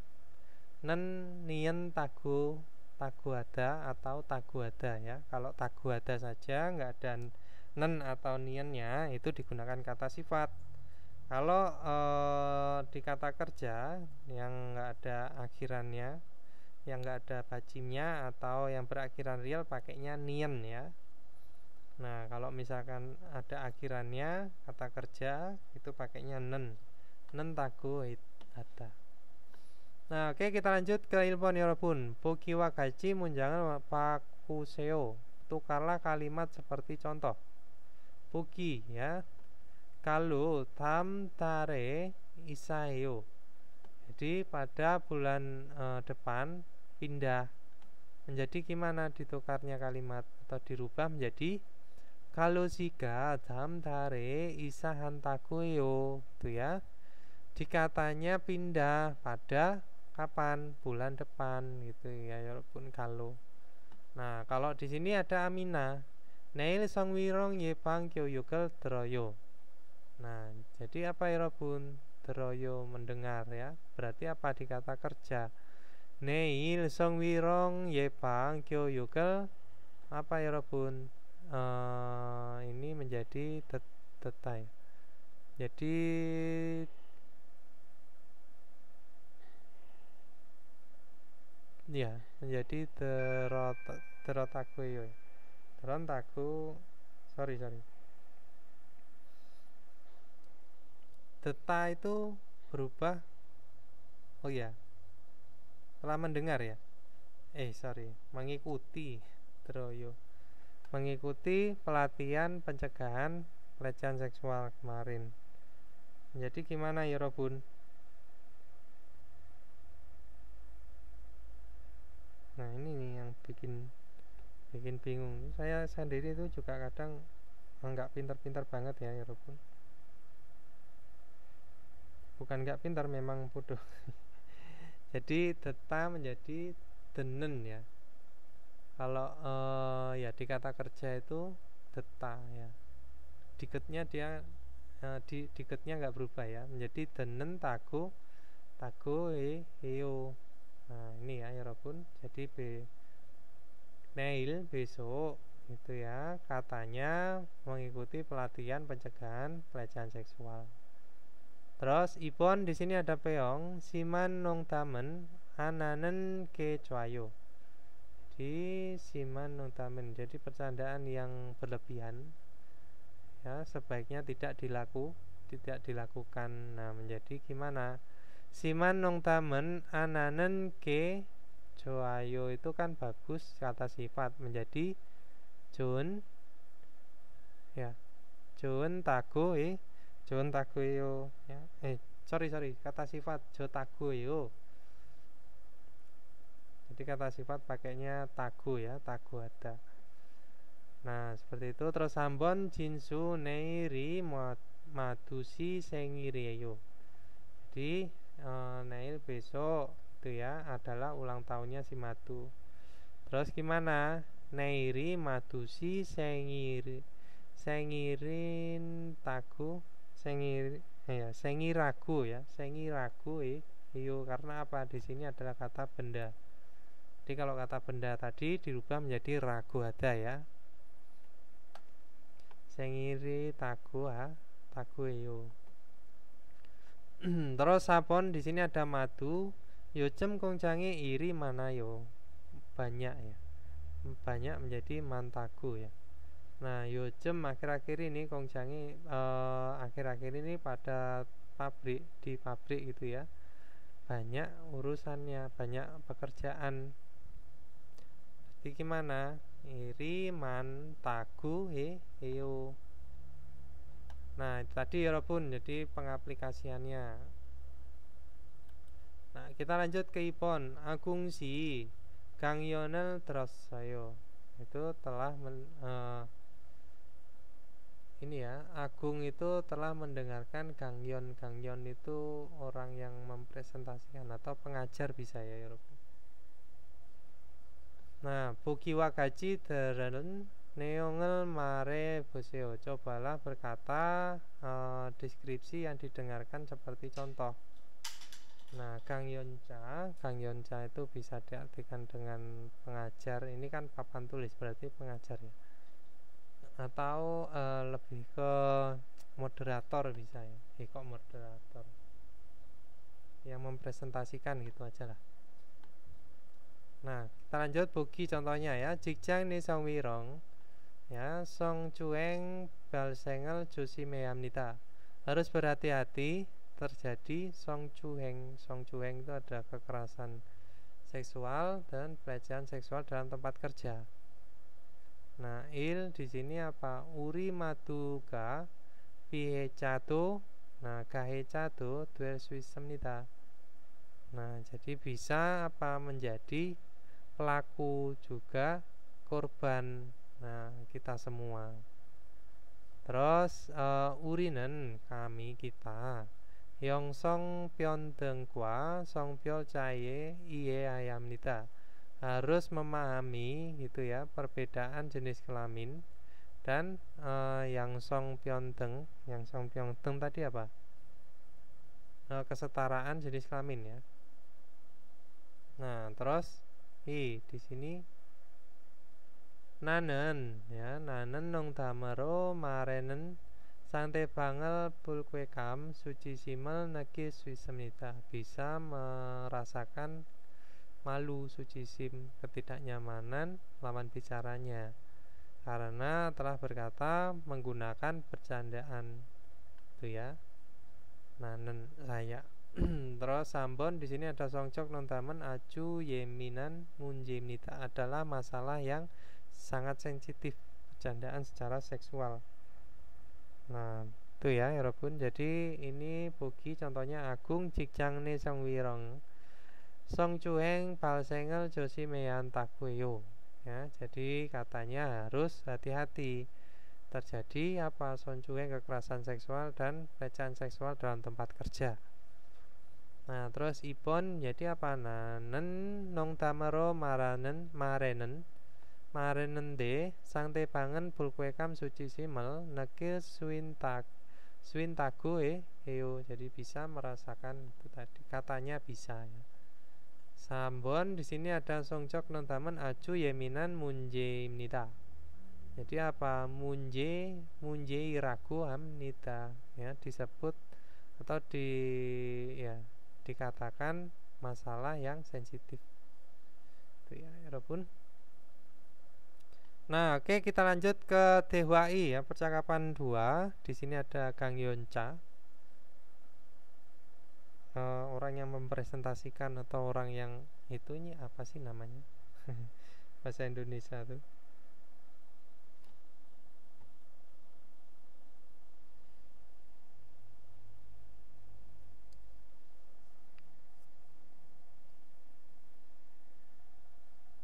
nien tagu ada atau tagu ada ya. Kalau tagu ada saja nggak ada nen atau niennya itu digunakan kata sifat. Kalau di kata kerja yang nggak ada akhirannya, yang nggak ada bacimnya atau yang berakhiran real pakainya nien ya. Nah, kalau misalkan ada akhirannya kata kerja itu pakainya nen tagu ada. Nah, oke, kita lanjut ke ilmuwan 여러분. 보기와 같이 문장을 바꾸세요. Tukarlah kalimat seperti contoh. 보기 ya. Kalau 다음 달에 이사해요. Jadi pada bulan depan pindah. Menjadi gimana ditukarnya kalimat atau dirubah menjadi kalau jika dalam 달에 이사한다고요. Itu ya. Dikatanya pindah pada kapan? Bulan depan gitu ya, walaupun kalau. Nah, kalau di sini ada Amina. 내일 성위롱 예방 교육을 들어요. Nah, jadi apa ya Robun? Teroyo mendengar ya. Berarti apa di kata kerja? 내일 성위롱 예방 교육을 apa ya Robun? Ini menjadi detail. Jadi ya menjadi terotaku ya. Terontaku sorry Deta itu berubah. Oh ya, telah mendengar ya. Mengikuti teroyo. Mengikuti pelatihan pencegahan pelecehan seksual kemarin. Jadi gimana ya Robun? Nah, ini nih yang bikin bingung. Saya sendiri itu juga kadang enggak pintar-pintar banget ya Robun. Bukan nggak pintar, memang bodoh. Jadi deta menjadi denen ya. Kalau ya di kata kerja itu deta ya. Diketnya dia diketnya nggak berubah ya, menjadi denen tago heo. Nah, ini ya Robun. Jadi neil besok itu ya, katanya mengikuti pelatihan pencegahan pelecehan seksual. Terus Ipon di sini ada peong siman nong tamen ananen ke 좋아요. Jadi siman nong tamen, jadi percandaan yang berlebihan ya, sebaiknya tidak dilakukan. Nah, menjadi gimana? Siman nong tamen ananen ke 좋아요 itu kan bagus kata sifat, menjadi 좋은 ya, 좋은 tagoyo ya. Sorry kata sifat jotagoyo. Jadi kata sifat pakainya tago ya, tago ada. Nah, seperti itu. Terus ambon jinsu neiri madusi sengireyo. Jadi neil besok itu ya adalah ulang tahunnya si Madu. Terus gimana? Neiri madusi sengirin tagu sengiragu ya, sengiragu iyo, karena apa? Di sini adalah kata benda. Jadi kalau kata benda tadi dirubah menjadi ragu ada ya. Sengiri tagu iyo. Terus sabon di sini ada madu. Yojem kongjangi iri mana yo? Banyak ya. Banyak menjadi mantagu ya. Nah, yojem akhir-akhir ini kongjangi akhir-akhir ini pada di pabrik gitu ya. Banyak urusannya, banyak pekerjaan. Jadi gimana? Iri mantagu heyo. Nah, itu tadi ya Robun, jadi pengaplikasiannya. Nah, kita lanjut ke Ipon. Agungsi 강연을 들었어요. itu telah ini ya, Agung itu telah mendengarkan Gangyon. Gangyon itu orang yang mempresentasikan atau pengajar bisa ya Rob. Nah, Buki Wagaji deren neongel mare boseo. Cobalah berkata deskripsi yang didengarkan seperti contoh. Nah, Gangyoncha itu bisa diartikan dengan pengajar. Ini kan papan tulis, berarti pengajar ya. Atau lebih ke moderator bisa ya. Kok moderator yang mempresentasikan gitu aja lah. Nah, kita lanjut Buki contohnya ya. Jikjang ni song wirong ya, song cueng balsengel josi meamnita. Harus berhati-hati terjadi song cueng. Song cueng itu ada kekerasan seksual dan pelecehan seksual dalam tempat kerja. Nah, il di sini apa? Uri maduga pihecado. Nah, gahecado duel suisemnita. Nah, jadi bisa apa menjadi pelaku juga korban. Nah, kita semua. Terus urinen kami kita. Yongsong pyeondengkwa song pyeol caye iye ayamnita. Harus memahami gitu ya perbedaan jenis kelamin dan yang song pyeondeng tadi apa? Kesetaraan jenis kelamin ya. Nah, terus di sini nanen ya, nanen nong damero marenen sante bangel pulkwekam suci simel neki suisemnita. Bisa merasakan malu suci sim, ketidaknyamanan lawan bicaranya karena telah berkata menggunakan bercandaan itu ya. Nanen saya. Terus sambon di sini ada songcok nontamen aju yeminan munjimnita, adalah masalah yang sangat sensitif, bercandaan secara seksual. Nah, itu ya Robun. Jadi ini Buki contohnya Agung jikjangne songwirong song cueng balsengel josi meyan takweyo ya. Jadi katanya harus hati-hati terjadi apa song cueng kekerasan seksual dan pelecehan seksual dalam tempat kerja. Nah, terus ibon jadi apa? Nanen nong tamaro marenen de sangte pangen bulkwekam suci simel nekil swintago eyo. Jadi bisa merasakan itu tadi, katanya bisa ya. Sambon di sini ada songcok nontamen aju yeminan munjimnita. Jadi apa? Munje iragu amnita ya, disebut atau dikatakan masalah yang sensitif. Itu ya, Robun. Nah, oke, kita lanjut ke Dehwai ya, percakapan 2. Di sini ada Gangyoncha. Orang yang mempresentasikan atau orang yang itunya apa sih namanya? Bahasa Indonesia tuh.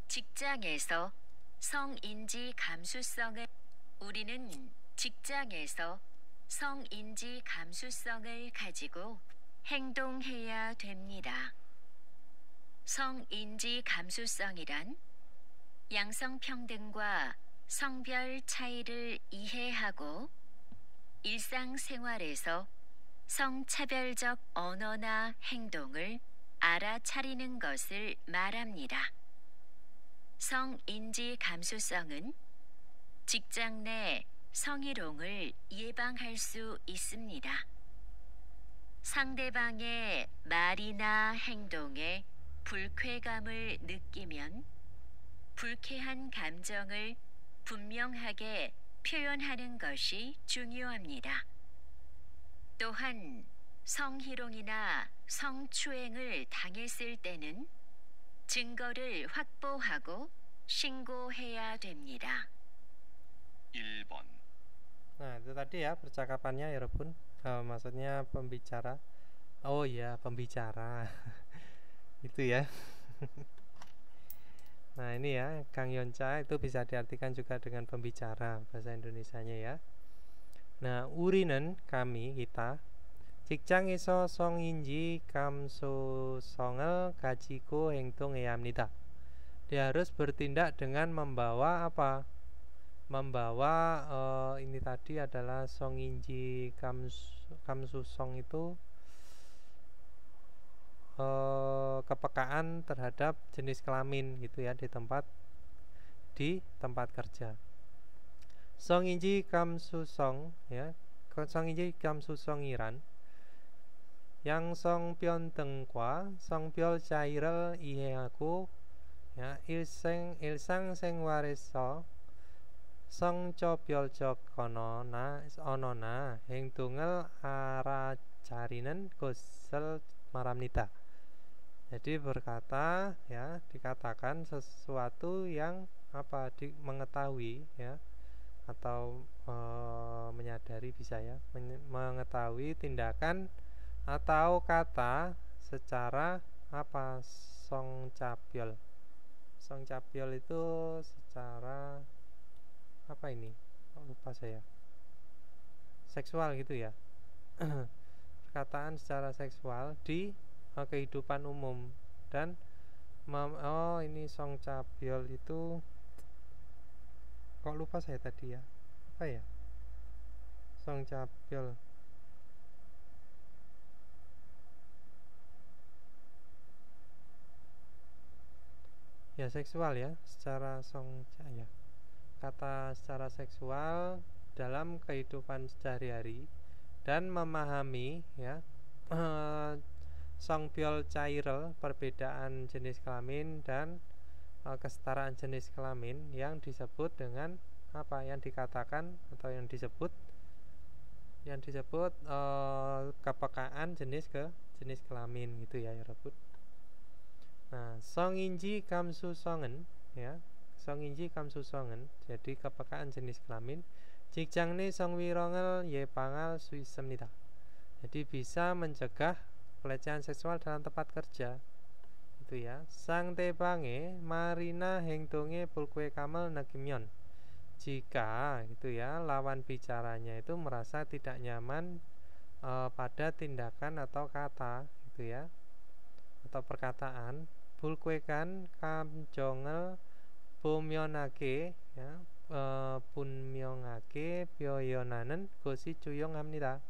직장에서 성인지 감수성을 우리는 직장에서 성인지 감수성을 가지고 행동해야 됩니다. 성인지 감수성이란 양성평등과 성별 차이를 이해하고 일상생활에서 성차별적 언어나 행동을 알아차리는 것을 말합니다. 성인지 감수성은 직장 내 성희롱을 예방할 수 있습니다. 상대방의 말이나 행동에 불쾌감을 느끼면 불쾌한 감정을 분명하게 표현하는 것이 중요합니다. 또한 성희롱이나 성추행을 당했을 때는 증거를 확보하고 신고해야 됩니다. 1번. Nah, itu tadi ya percakapannya ya Robun. Maksudnya pembicara. Oh iya, pembicara. Itu ya. Nah ini ya, Kang Yonca itu bisa diartikan juga dengan pembicara bahasa Indonesianya ya. Nah, urinen kami kita 직장에서 성인지 감수성을 가지고 행동해야 합니다. Dia harus bertindak dengan membawa apa? Membawa ini tadi adalah 성인지 감수성 itu kepekaan terhadap jenis kelamin gitu ya di tempat kerja. 성인지 감수성 ya, 성인지 감수성이란 양성변 등과 성별 차이를 이해하고 ya, 일상생활에서 성적별적 언어나 행동을 알아차리는 것을 말합니다. Jadi berkata ya, dikatakan sesuatu yang apa mengetahui ya, atau menyadari bisa ya, mengetahui tindakan atau kata secara apa? Songcabyol. Songcabyol itu secara apa ini? Lupa saya. Seksual gitu ya. Perkataan secara seksual di kehidupan umum. Dan ini songcabyol itu kok lupa saya tadi ya. Apa ya? Songcabyol. Ya seksual ya, secara ya. Kata secara seksual dalam kehidupan sehari-hari dan memahami ya 성별 차이를 perbedaan jenis kelamin dan kesetaraan jenis kelamin yang disebut dengan apa? Yang dikatakan atau yang disebut kepekaan jenis kelamin gitu ya 여러분. Nah, 성인지 감수성은 ya, 성인지 감수성은 jadi kepekaan jenis kelamin 직장 내 성희롱을 예방할 수 있습니다. Jadi bisa mencegah pelecehan seksual dalam tempat kerja itu ya. 상대방의 말이나 행동에 불쾌감을 느끼면 jika gitu ya, lawan bicaranya itu merasa tidak nyaman pada tindakan atau kata gitu ya, atau perkataan, 불쾌한 감정을 분명하게 ya, 분명하게 표현하는 것이 중요합니다.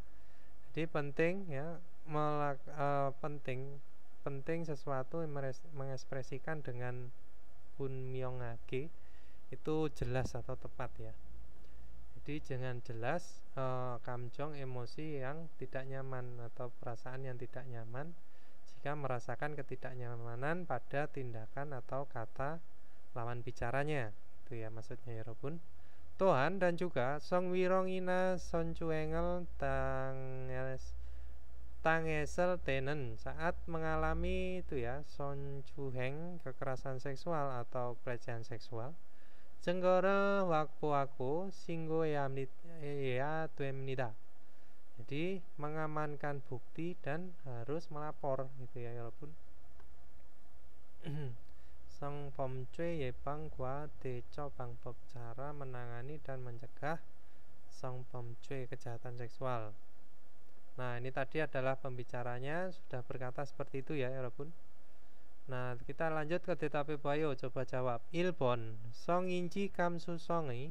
Jadi penting ya, penting sesuatu mengekspresikan dengan 분명하게 itu jelas atau tepat ya. Jadi jangan jelas kamjong emosi yang tidak nyaman atau perasaan yang tidak nyaman jika merasakan ketidaknyamanan pada tindakan atau kata lawan bicaranya. Itu ya maksudnya ya 여러분. 또한 dan juga 성희롱이나 성추행을 당했을 때는 saat mengalami itu ya 성추행 kekerasan seksual atau pelecehan seksual 증거를 확보하고 신고해야 됩니다. Jadi mengamankan bukti dan harus melapor gitu ya 여러분. 성범죄 예방과 대처 방법, cara menangani dan mencegah 성범죄 kejahatan seksual. Nah ini tadi adalah pembicaranya sudah berkata seperti itu ya 여러분. Nah kita lanjut ke 대답해 봐요. Coba jawab. 1번 성인지 감수성이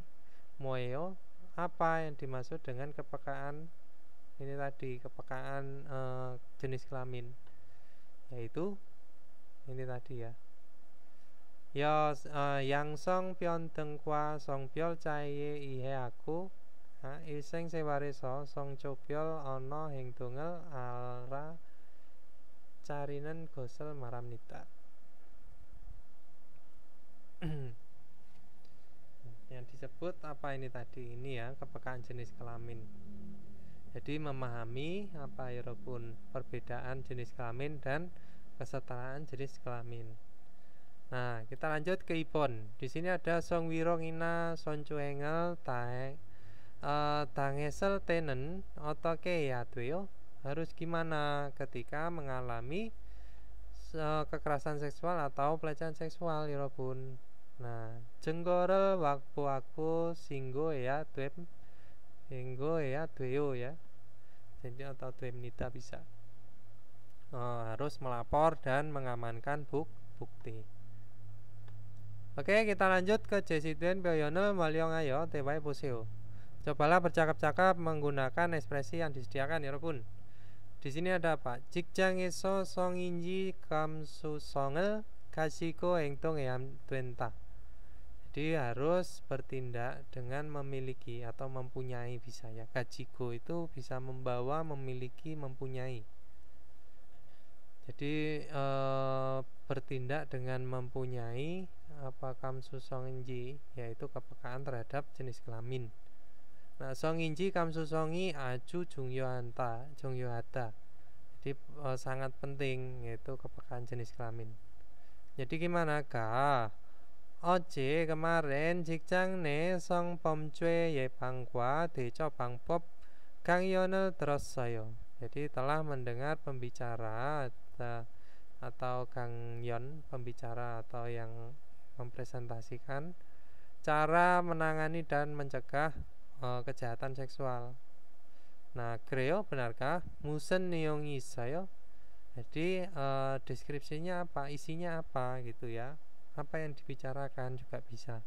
뭐예요? Apa yang dimaksud dengan kepekaan ini tadi, kepekaan jenis kelamin? Yaitu ini tadi ya. 양성변등과 성별 차이에 이해하고 일생생활에서 성적별 언어 행동을 알아차리는 것을 말합니다. Yang disebut apa ini tadi? Ini ya, kepekaan jenis kelamin. Jadi memahami apa ya Robun, perbedaan jenis kelamin dan kesetaraan jenis kelamin. Nah, kita lanjut ke Ipon. Di sini ada 성희롱이나 성추행을 당했을 때는 어떻게 해야 돼요? Harus gimana ketika mengalami kekerasan seksual atau pelecehan seksual ya pun. Nah, jenggorel waktu singgo ya dweo ya. Jadi atau dwemnita bisa. Harus melapor dan mengamankan bukti. Oke, kita lanjut ke jesiden pyoyono malyong ayo tewai poseo. Cobalah bercakap-cakap menggunakan ekspresi yang disediakan ya pun. Di sini ada apa? Jikjangeso songinji kamsusongel kasiko engtong eyam twenta. Jadi harus bertindak dengan memiliki atau mempunyai bisa ya. Kajiko itu bisa membawa, memiliki, mempunyai. Jadi bertindak dengan mempunyai apa kamsusongji yaitu kepekaan terhadap jenis kelamin. Nah, songinji kamsusongi aju jungyohata. Jadi sangat penting yaitu kepekaan jenis kelamin. Jadi gimana kah? Oje kemarin 직장 내 성범죄 예방과 대처 방법 강연을 들었어요. Jadi telah mendengar pembicara atau Gangyon, pembicara atau yang mempresentasikan cara menangani dan mencegah kejahatan seksual. Nah, 그래요? Benarkah? 무슨 내용이 있어요? Jadi deskripsinya apa, isinya apa gitu ya. Apa yang dibicarakan juga bisa.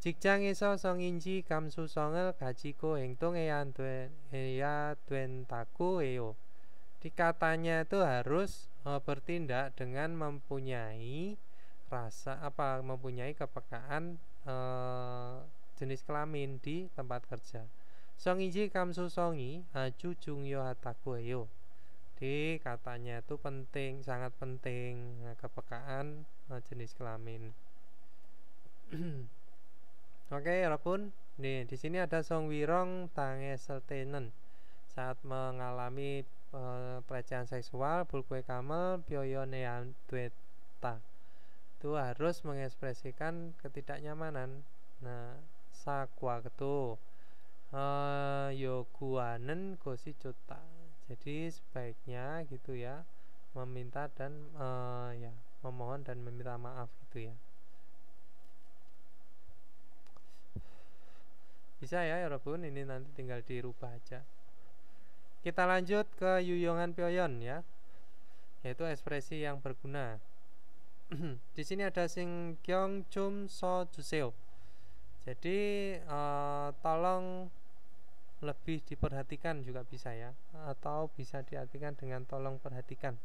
직장에서 성인지 감수성을 가지고 행동해야 된다고 해요. Katanya itu harus bertindak dengan mempunyai rasa apa, mempunyai kepekaan jenis kelamin di tempat kerja. 성인지 감수성이 아주 중요하다고 해요. Di katanya itu penting, sangat penting kepekaan jenis kelamin. Oke, 여러분. Nih, di sini ada Songwirong Tangeseltenen saat mengalami pelecehan seksual bulkue kamel pyoyonean dueta. Itu harus mengekspresikan ketidaknyamanan. Nah, sakwa ketu yoguanen gosi cota. Jadi sebaiknya gitu ya, meminta dan ya memohon dan meminta maaf gitu ya. Bisa ya 여러분, ini nanti tinggal dirubah aja. Kita lanjut ke Yuyongan Pyoyon ya, yaitu ekspresi yang berguna. Di sini ada Singkyong Chum So Juseo. Jadi tolong lebih diperhatikan juga bisa ya, atau bisa diartikan dengan tolong perhatikan.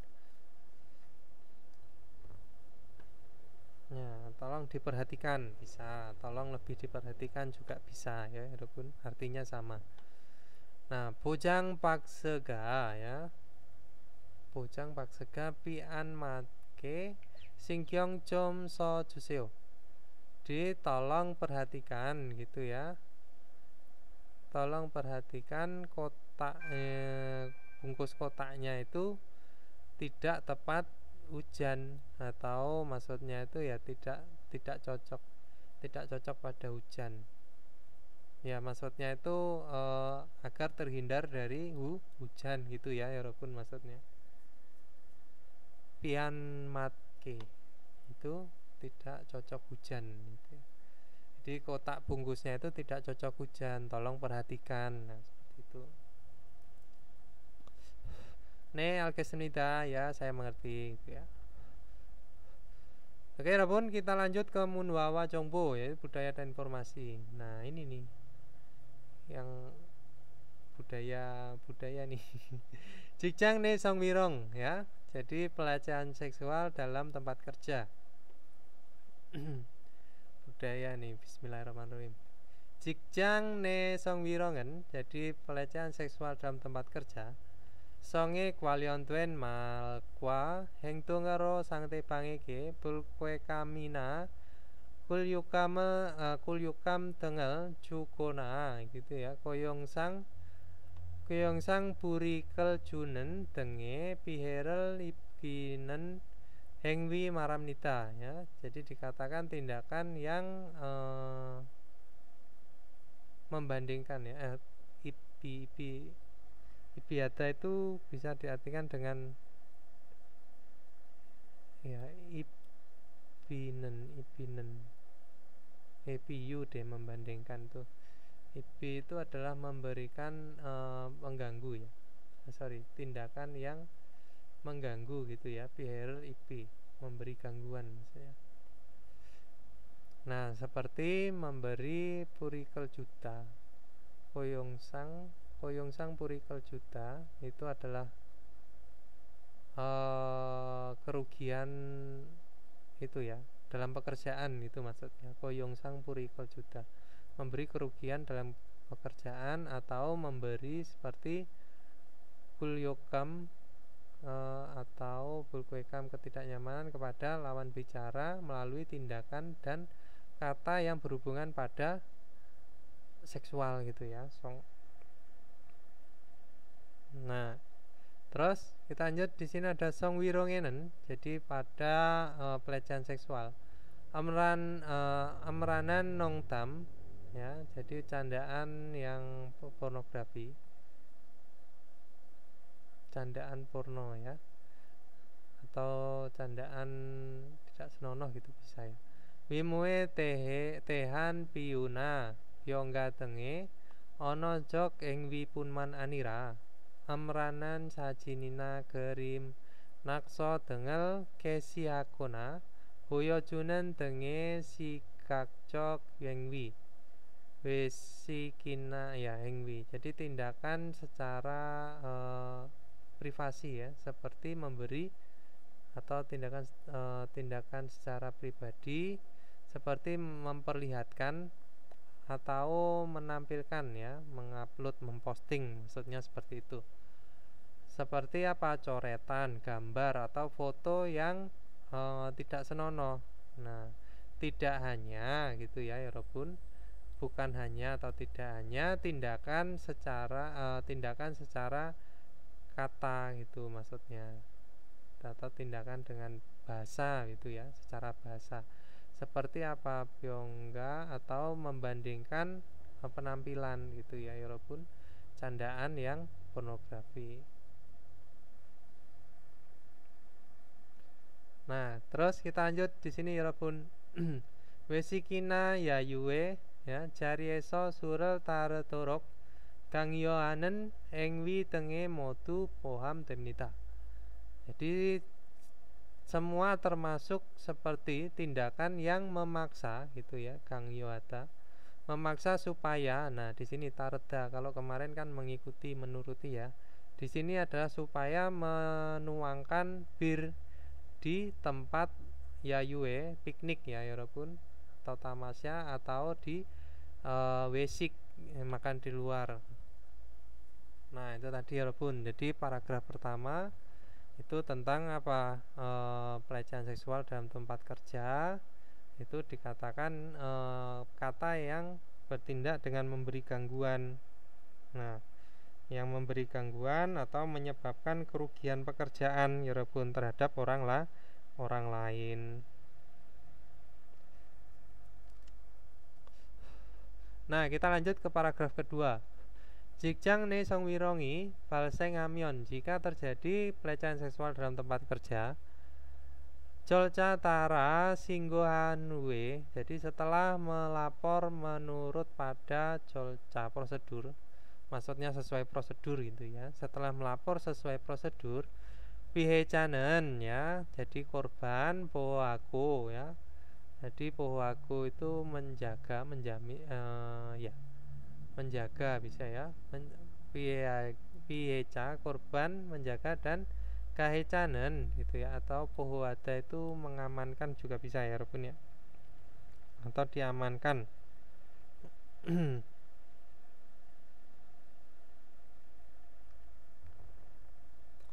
Ya, tolong diperhatikan bisa, tolong lebih diperhatikan juga bisa ya, walaupun artinya sama. Nah, bojang paksega ya, bojang paksega pian matke singkyong chom so juseo. Tolong perhatikan gitu ya, tolong perhatikan kotak bungkus kotaknya itu tidak tepat hujan, atau maksudnya itu ya tidak cocok pada hujan. Ya, maksudnya itu agar terhindar dari hujan gitu ya, walaupun maksudnya. Pian matke itu tidak cocok hujan gitu. Jadi kotak bungkusnya itu tidak cocok hujan, tolong perhatikan. Nah, seperti itu. 네, 알겠습니다. Ya, saya mengerti gitu ya. Oke, Rabun, kita lanjut ke Munwawa Jongbo, yaitu budaya dan informasi. Nah, ini nih yang budaya nih. Jikjang nih Songwirong ya. Jadi pelecehan seksual dalam tempat kerja. Budaya nih, bismillahirrahmanirrahim. Jikjang nih Songwirongen, jadi pelecehan seksual dalam tempat kerja. Songe 관련된 말과 행동으로 상대방에게 불쾌감이나 굴욕감 등을 주거나 gitu ya, 고용상 불이익을 주는 등의 피해를 입히는 행위 말합니다 ya. Jadi dikatakan tindakan yang membandingkan ya, ibiata itu bisa diartikan dengan ya, Ibinen EPU deh membandingkan tuh. IP itu adalah memberikan mengganggu ya. Tindakan yang mengganggu gitu ya. Behavioral IP, memberi gangguan misalnya. Nah, seperti memberi purikel juta. Koyongsang purikel juta itu adalah kerugian itu ya, dalam pekerjaan itu maksudnya. Koyongsang purikel juta, memberi kerugian dalam pekerjaan atau memberi seperti bulyokam atau bulkwekam ketidaknyamanan kepada lawan bicara melalui tindakan dan kata yang berhubungan pada seksual gitu ya. Nah, terus kita lanjut, di sini ada song wirongenen, jadi pada pelecehan seksual. Amranan nongtam ya, jadi candaan yang pornografi, candaan porno ya, atau candaan tidak senonoh gitu bisa ya. Wimue tehan piyuna yongga tenge ono jok ing wipunman anira. Amranan sajinina kerim nakso dengel kesiakona hoyojunan denge sikakcok yengwi wesikina ya hengwi. Jadi tindakan secara privasi ya, seperti memberi atau tindakan secara pribadi, seperti memperlihatkan atau menampilkan ya, mengupload, memposting, maksudnya seperti itu. Seperti apa? Coretan, gambar atau foto yang tidak senonoh. Nah, tidak hanya gitu ya, Robun, bukan hanya atau tidak hanya tindakan secara kata gitu maksudnya, atau tindakan dengan bahasa gitu ya, secara bahasa. Seperti apa? Byongga atau membandingkan penampilan gitu ya, Robun, candaan yang pornografi. Nah, terus kita lanjut di sini ya, Robun. Wesikina ya yuwe ya jarieso surel taretorok kang yohanen engwi tenge motu poham demnita. Jadi semua termasuk seperti tindakan yang memaksa gitu ya, kang yohata, memaksa supaya. Nah, di sini tareda, kalau kemarin kan mengikuti, menuruti ya. Di sini adalah supaya menuangkan bir di tempat yayue, piknik ya Yorobun, atau tamasya, atau di wesik, makan di luar. Nah, itu tadi Yorobun. Jadi paragraf pertama itu tentang apa, pelecehan seksual dalam tempat kerja. Itu dikatakan kata yang bertindak dengan memberi gangguan. Nah, yang memberi gangguan atau menyebabkan kerugian pekerjaan Yorobun terhadap orang lain. Nah, kita lanjut ke paragraf kedua. Jikjang ne songwirongi balseng amyon, jika terjadi pelecehan seksual dalam tempat kerja. Jolca tara singgohanwe, jadi setelah melapor menurut pada jolca, prosedur, maksudnya sesuai prosedur gitu ya. Setelah melapor sesuai prosedur, pihecanen ya, jadi korban pohaku ya. Jadi pohaku itu menjaga, menjamin ya, menjaga bisa ya. Piheca korban menjaga, dan kahecanen gitu ya, atau pohoada itu mengamankan juga bisa ya Robun ya, atau diamankan.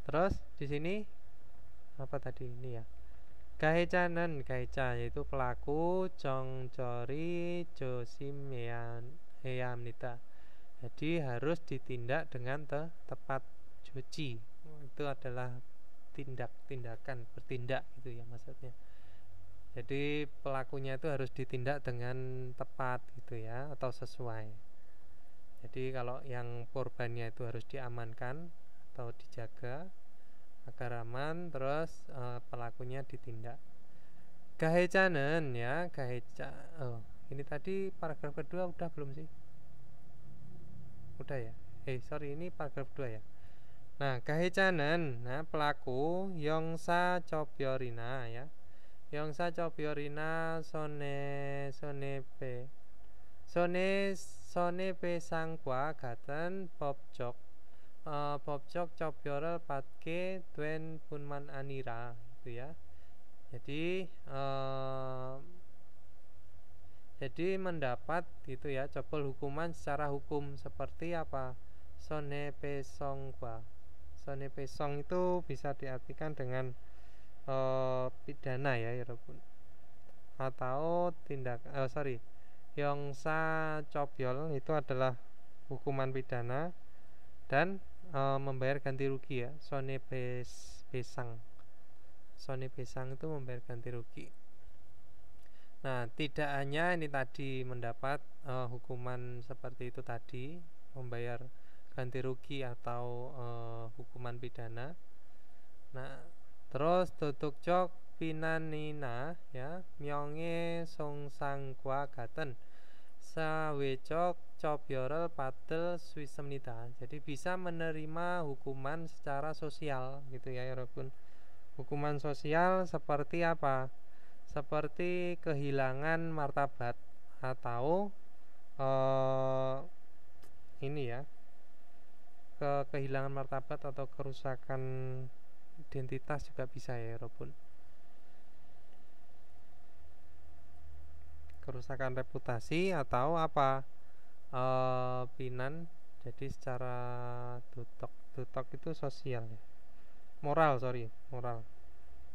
Terus di sini apa tadi ini ya? Gahecanen, gaheca yaitu pelaku, jongcori, josim heyamnita. Jadi harus ditindak dengan tepat, joci. Itu adalah tindakan bertindak gitu ya maksudnya. Jadi pelakunya itu harus ditindak dengan tepat gitu ya, atau sesuai. Jadi kalau yang korbannya itu harus diamankan atau dijaga, agar aman, terus pelakunya ditindak. Gahecanen ya, gaheca. Oh, ini tadi paragraf kedua udah belum sih? Udah ya? Sorry, ini paragraf 2 ya. Nah, gahecanen, nah pelaku yongsa copyorina ya. Yongsa copyorina sonepe sangkwa gaten popjok popjok copyorel patke twen punman anira gitu ya. Jadi mendapat gitu ya, copol hukuman secara hukum seperti apa? Sonepesongkwa. Sonepesong itu bisa diartikan dengan pidana ya, atau tindak yongsa cobyol itu adalah hukuman pidana dan membayar ganti rugi ya. Sonepesang itu membayar ganti rugi. Nah, tidak hanya ini tadi mendapat hukuman seperti itu tadi, membayar ganti rugi atau hukuman pidana. Nah, terus tutuk jok pinanina ya, myonge songsangkwa gaten sawecok copyorel padel swisemnida. Jadi bisa menerima hukuman secara sosial gitu ya, walaupun hukuman sosial seperti apa? Seperti kehilangan martabat atau ini ya, kehilangan martabat atau kerusakan identitas juga bisa ya, walaupun kerusakan reputasi atau apa pinan. Jadi secara tutok itu sosial ya, moral.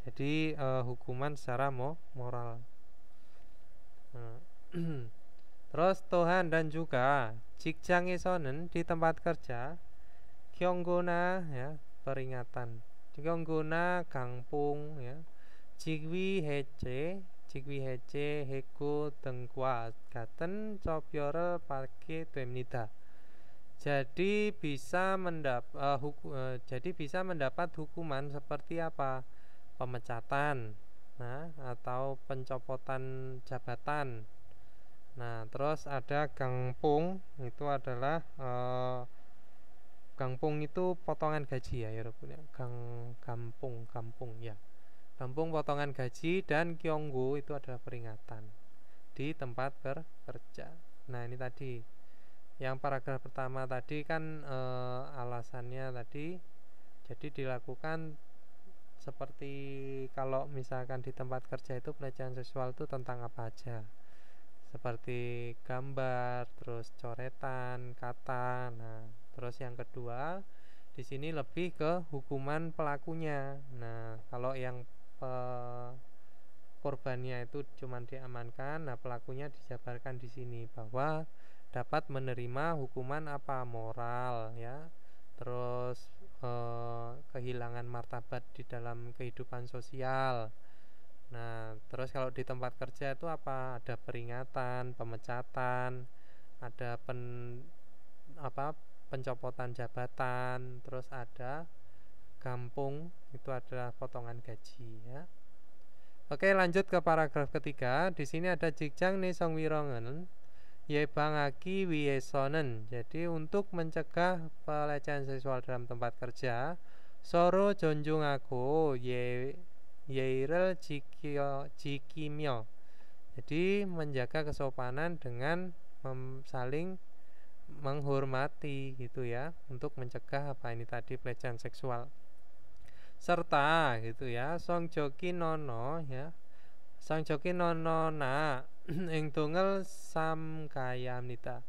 Jadi hukuman secara moral. Terus Tuhan dan juga 직장에서는 di tempat kerja 경고나 ya, peringatan. 경고나 강봉 ya. 직위해제 해고 등과 같은 처벌을 받게 됩니다. Jadi bisa mendapat hukuman seperti apa? Pemecatan, nah, atau pencopotan jabatan. Nah, terus ada gangpung, itu adalah gangpung itu potongan gaji ya, gampung ya. Gampung potongan gaji, dan kyonggo itu adalah peringatan di tempat kerja. Nah, ini tadi yang paragraf pertama tadi kan alasannya tadi, jadi dilakukan seperti kalau misalkan di tempat kerja itu pelecehan seksual itu tentang apa aja, seperti gambar, terus coretan, kata. Nah, terus yang kedua di sini lebih ke hukuman pelakunya. Nah, kalau yang korbannya itu cuma diamankan, nah pelakunya dijabarkan di sini bahwa dapat menerima hukuman apa? Moral ya. Terus kehilangan martabat di dalam kehidupan sosial. Nah, terus kalau di tempat kerja itu apa? Ada peringatan, pemecatan, ada pencopotan jabatan, terus ada gampung, itu adalah potongan gaji ya. Oke, lanjut ke paragraf ketiga. Di sini ada 직장 내 성희롱은 예방하기 위해서는, jadi untuk mencegah pelecehan seksual dalam tempat kerja, 서로 존중하고 예의를 지키며, jadi menjaga kesopanan dengan saling menghormati gitu ya, untuk mencegah apa ini tadi, pelecehan seksual. Serta gitu ya, 성적인 nono ya, 성적인 nono나 engtungel samkayamnita.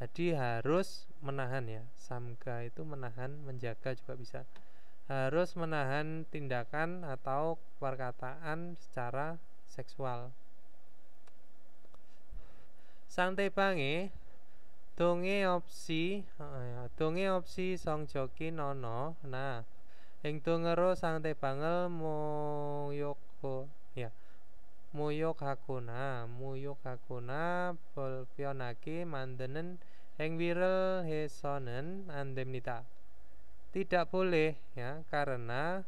Jadi harus menahan ya, samga itu menahan, menjaga juga bisa. Harus menahan tindakan atau perkataan secara seksual. 상대방의 동의 없이 성적인 언어나 행동으로 상대방을 모욕하거나 불편하게 만드는 행위를 해서는 안 됩니다. Tidak boleh ya, karena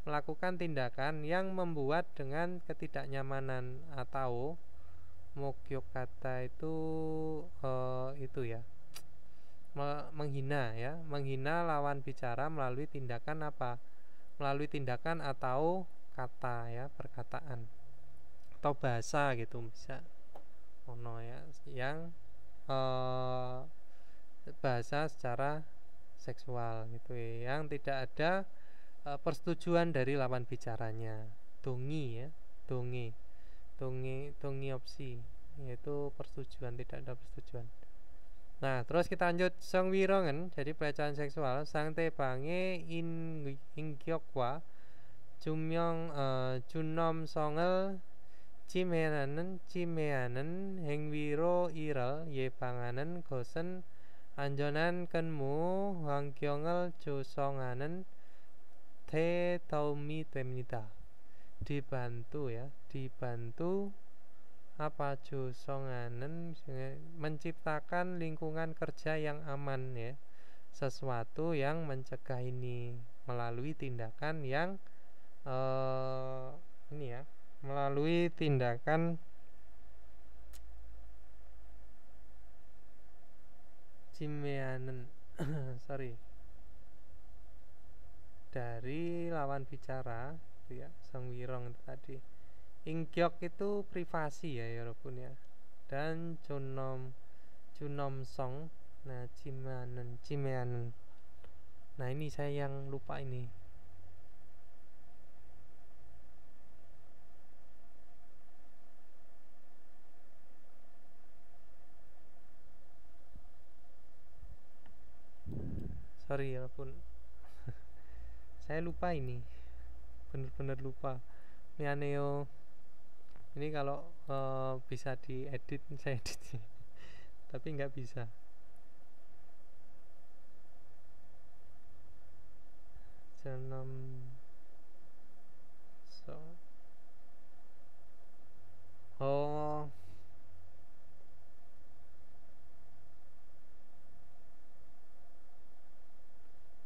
melakukan tindakan yang membuat dengan ketidaknyamanan atau mogyokata itu ya, menghina ya, menghina lawan bicara melalui tindakan apa? Melalui tindakan atau kata ya, perkataan atau bahasa gitu bisa ono ya, yang bahasa secara seksual gitu ya, yang tidak ada persetujuan dari lawan bicaranya. Dongi ya, dongi opsi, yaitu persetujuan, tidak ada persetujuan. Nah, terus kita lanjut songwirongen, jadi pelecehan seksual. Sangtepange ingyokwa junom songel cimeanen hengwiro iral yepanganen gosen anjonan kenmu wangkyongel josonganen te taumi temnida. Dibantu ya, dibantu apa josonganen, menciptakan lingkungan kerja yang aman ya, sesuatu yang mencegah ini melalui tindakan yang ini ya, melalui tindakan cimeanen sorry, dari lawan bicara itu ya, songwirong itu tadi. Inggyok itu privasi ya walaupun ya, dan junom song, nah cimeanen. Nah ini saya yang lupa ini. Sorry ya walaupun saya lupa ini, bener-bener lupa. Mianeo ini kalau bisa diedit saya edit sih, tapi nggak bisa. Jenam so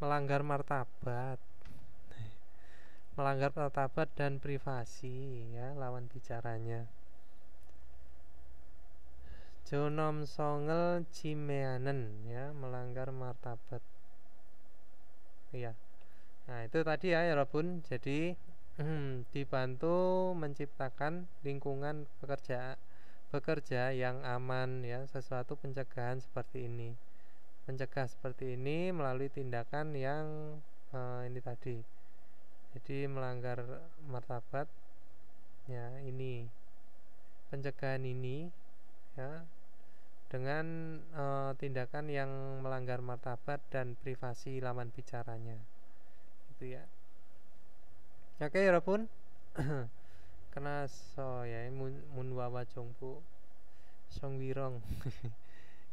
melanggar martabat, melanggar martabat dan privasi ya lawan bicaranya. Jonom songel cimeanen ya, melanggar martabat. Iya. Nah, itu tadi ya walaupun jadi dibantu menciptakan lingkungan bekerja yang aman ya, sesuatu pencegahan seperti ini. Mencegah seperti ini melalui tindakan yang ini tadi. Jadi melanggar martabat ya, ini pencegahan ini ya, dengan tindakan yang melanggar martabat dan privasi lawan bicaranya gitu ya. Oke ya walaupun kena so ya munwawa jongpu songwirong.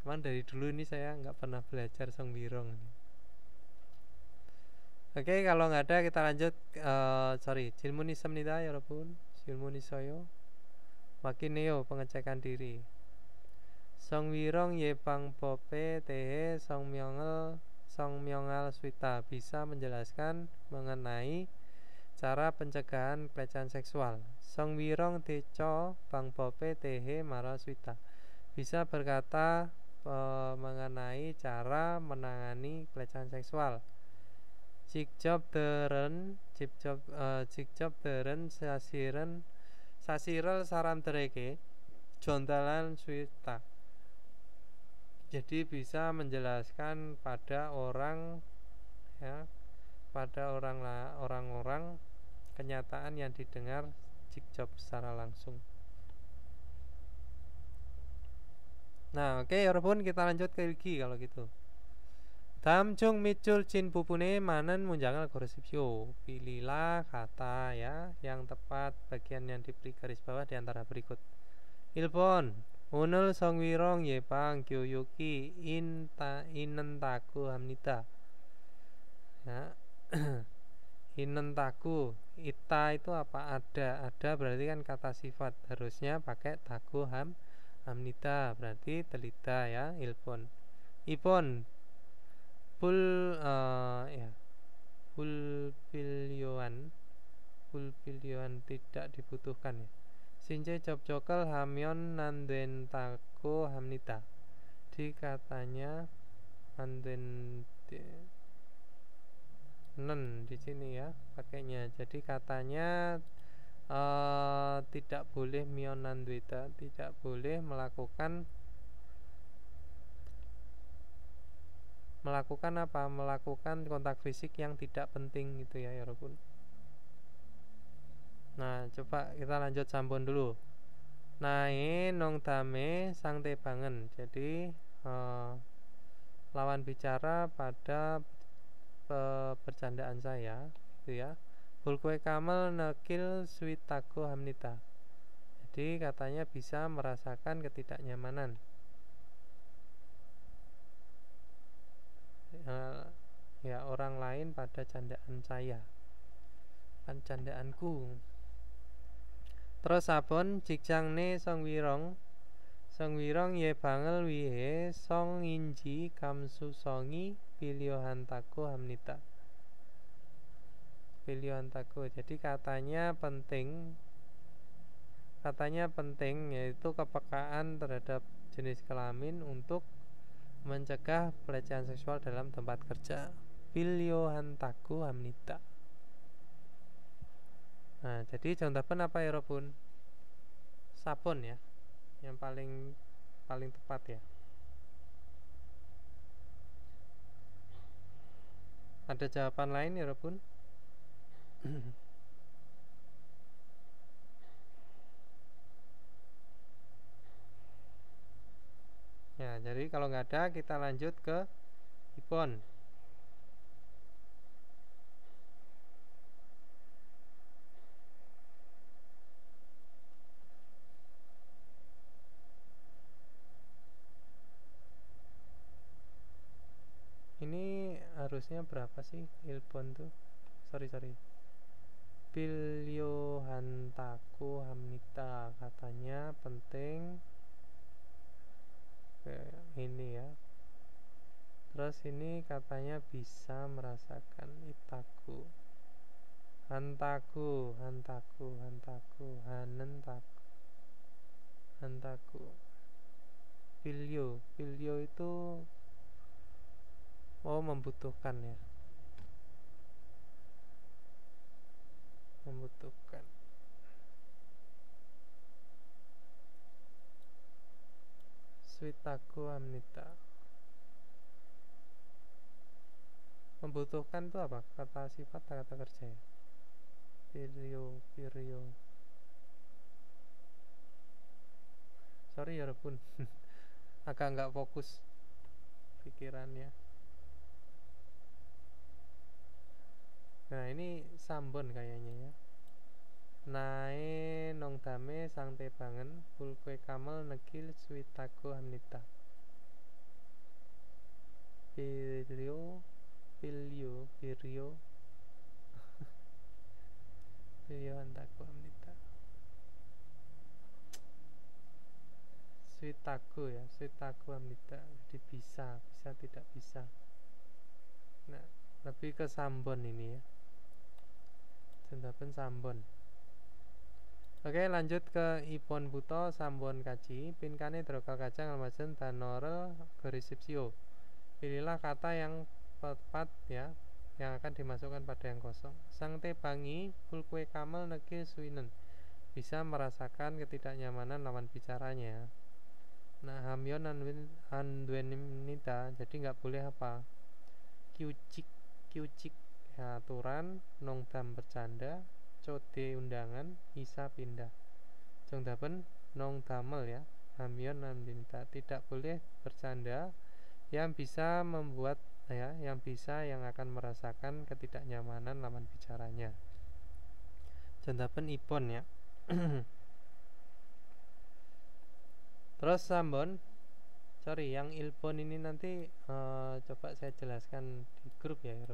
Cuman dari dulu ini saya nggak pernah belajar songwirong. Oke, kalau nggak ada kita lanjut. Sorry, 질문있습니다 여러분. 질문 있어요. 마키네요, pengecekan diri. 성위령 예방법에 대해 성명할 수 있다. Bisa menjelaskan mengenai cara pencegahan pelecehan seksual. 성위령 대처 방법에 대해 말할 수 있다. Bisa berkata mengenai cara menangani pelecehan seksual. 직접 들은 사실을 사람들에게 전달할 수 있다. Jadi bisa menjelaskan pada orang ya, pada orang-orang kenyataan yang didengar 직접 secara langsung. Nah, oke 여러분, kita lanjut ke ilki kalau gitu. 다음 중 밑줄 친 부분에 많은 문장을 고르십시오. Pilihlah kata ya yang tepat bagian yang diberi garis bawah di antara berikut. 1번 오늘 성위령 예방 교육이 있는다고 합니다. Ya. Inentaku, ita itu apa? Ada berarti kan kata sifat, harusnya pakai taku hamnida, berarti telida ya. 1번 2번 bulbilyoan pilihan tidak dibutuhkan ya. Since jobjokel hamyon nanduen tako hamnita. Di katanya nanduen nen di sini ya pakainya. Jadi katanya tidak boleh mion nanduita, tidak boleh melakukan apa? Melakukan kontak fisik yang tidak penting gitu ya Yorobun. Nah, coba kita lanjut sambon dulu. Nae nong dame sang tebangen. Jadi lawan bicara pada bercandaan saya gitu ya. Bulkwe kamal nakil switaku hamnita. Jadi katanya bisa merasakan ketidaknyamanan. Ya orang lain pada candaan saya, candaanku. Terus sabon jikjang ne song wirong ye bangel wihe song inji kamsu songi pilihan taku hamnita. Pilihan taku. Jadi katanya penting yaitu kepekaan terhadap jenis kelamin untuk mencegah pelecehan seksual dalam tempat kerja. Pilihan taku hamnita. Nah, jadi contohnya apa ya Robun? Sabun ya, yang paling tepat ya. Ada jawaban lain ya Robun? Ya, jadi kalau nggak ada kita lanjut ke Ipon. Ini harusnya berapa sih Ilpon tuh? Sorry. Pilio hantaku hamnita katanya penting. Oke, ini ya. Terus ini katanya bisa merasakan itaku. Hantaku. Pilio itu membutuhkan ya. Membutuhkan. Switaku amnita. Membutuhkan itu apa? Kata sifat atau kata kerja ya? Pirio. Sorry ya Rebun. Agak nggak fokus pikirannya. Nah ini sambon kayaknya ya. Nae nong dame sang tebangen pulkwe kamal negil switaku hamnita. Pirio Pirio antaku hamnita. Switaku ya, switaku hamnita. Jadi bisa tidak bisa. Nah, lebih ke sambon ini ya. Sendapen sambon. Oke, lanjut ke Ipon Buto sambon kaji. Pinkane drokal kacang almasen danorel gerisipsio. Pilihlah kata yang tepat ya, yang akan dimasukkan pada yang kosong. Sang tebangi pulkwe kamal negi suinen. Bisa merasakan ketidaknyamanan lawan bicaranya. Nah, hamyon anduenimnita. Jadi nggak boleh apa? Kyucik ya, aturan, nongdam bercanda, code undangan, isa pindah. Jongdapen nongdamel ya, hamyon anduenimnita. Tidak boleh bercanda yang bisa membuat ya, yang akan merasakan ketidaknyamanan lawan bicaranya. Jongdapen ipon ya. Terus sambon, sorry, yang ilpon ini nanti coba saya jelaskan di grup ya, ya.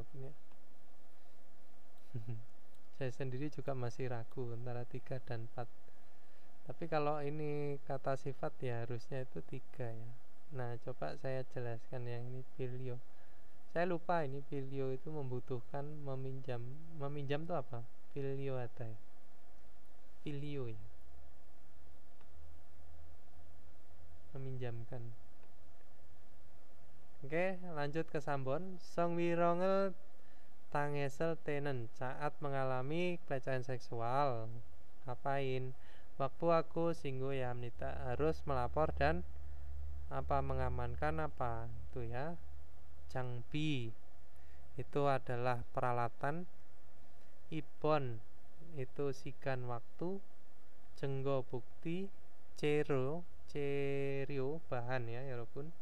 Saya sendiri juga masih ragu antara 3 dan 4. Tapi kalau ini kata sifat ya harusnya itu 3 ya. Nah, coba saya jelaskan yang ini pilio. Saya lupa ini pilio itu membutuhkan meminjam. Meminjam itu apa? Filio ada ya. Filio ya. Meminjamkan. Oke, lanjut ke Sambon. Song wirongel tangesel tenen saat mengalami pelecehan seksual. Ngapain? Waktu aku singgo ya Amnita harus melapor dan apa mengamankan apa itu ya. Jangbi itu adalah peralatan, ibon itu sigan waktu, jenggo bukti, cerio bahan ya walaupun.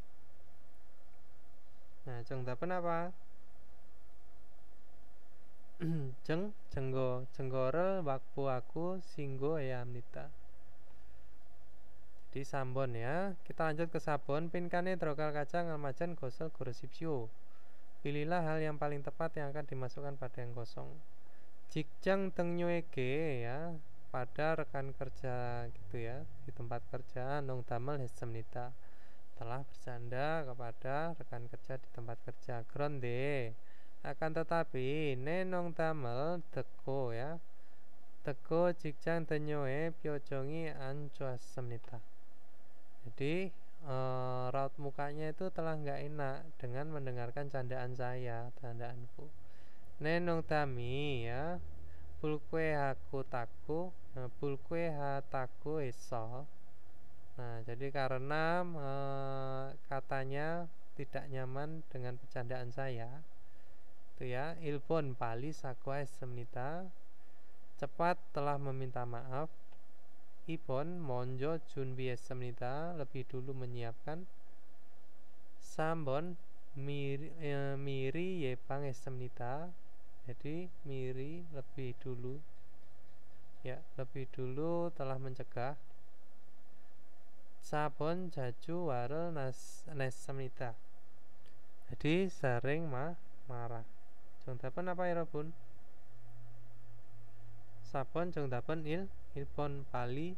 Nah, jengdapen apa? Jenggorel waktu aku singgo ya Amnita. Di Sambon ya. Kita lanjut ke Sabon. Pinkane drokal kacang ngamajan gosel goresipsio. Pilihlah hal yang paling tepat yang akan dimasukkan pada yang kosong. Jikjang tengnyoege ya pada rekan kerja gitu ya di tempat kerja nong damel hesemnita telah bersanda kepada rekan kerja di tempat kerja. Gronde akan tetapi nenong damel teko ya teko jikjang tenyoe pyojongi ancuasemnita. Jadi raut mukanya itu telah nggak enak dengan mendengarkan candaan saya, candaanku. Nenong tami ya pulkue haku taku pulkue hataku iso. Nah jadi karena katanya tidak nyaman dengan bercandaan saya itu ya ilpon pali sakwa semnita cepat telah meminta maaf. Ibon monjo junbi semnita lebih dulu menyiapkan. Sambon miri yepang semnita. Jadi miri lebih dulu ya lebih dulu telah mencegah. Sabon jaju warel nesemnita. Jadi sering marah. Jongdapen apa ya Robun? Sabon jongdapen ilpon pali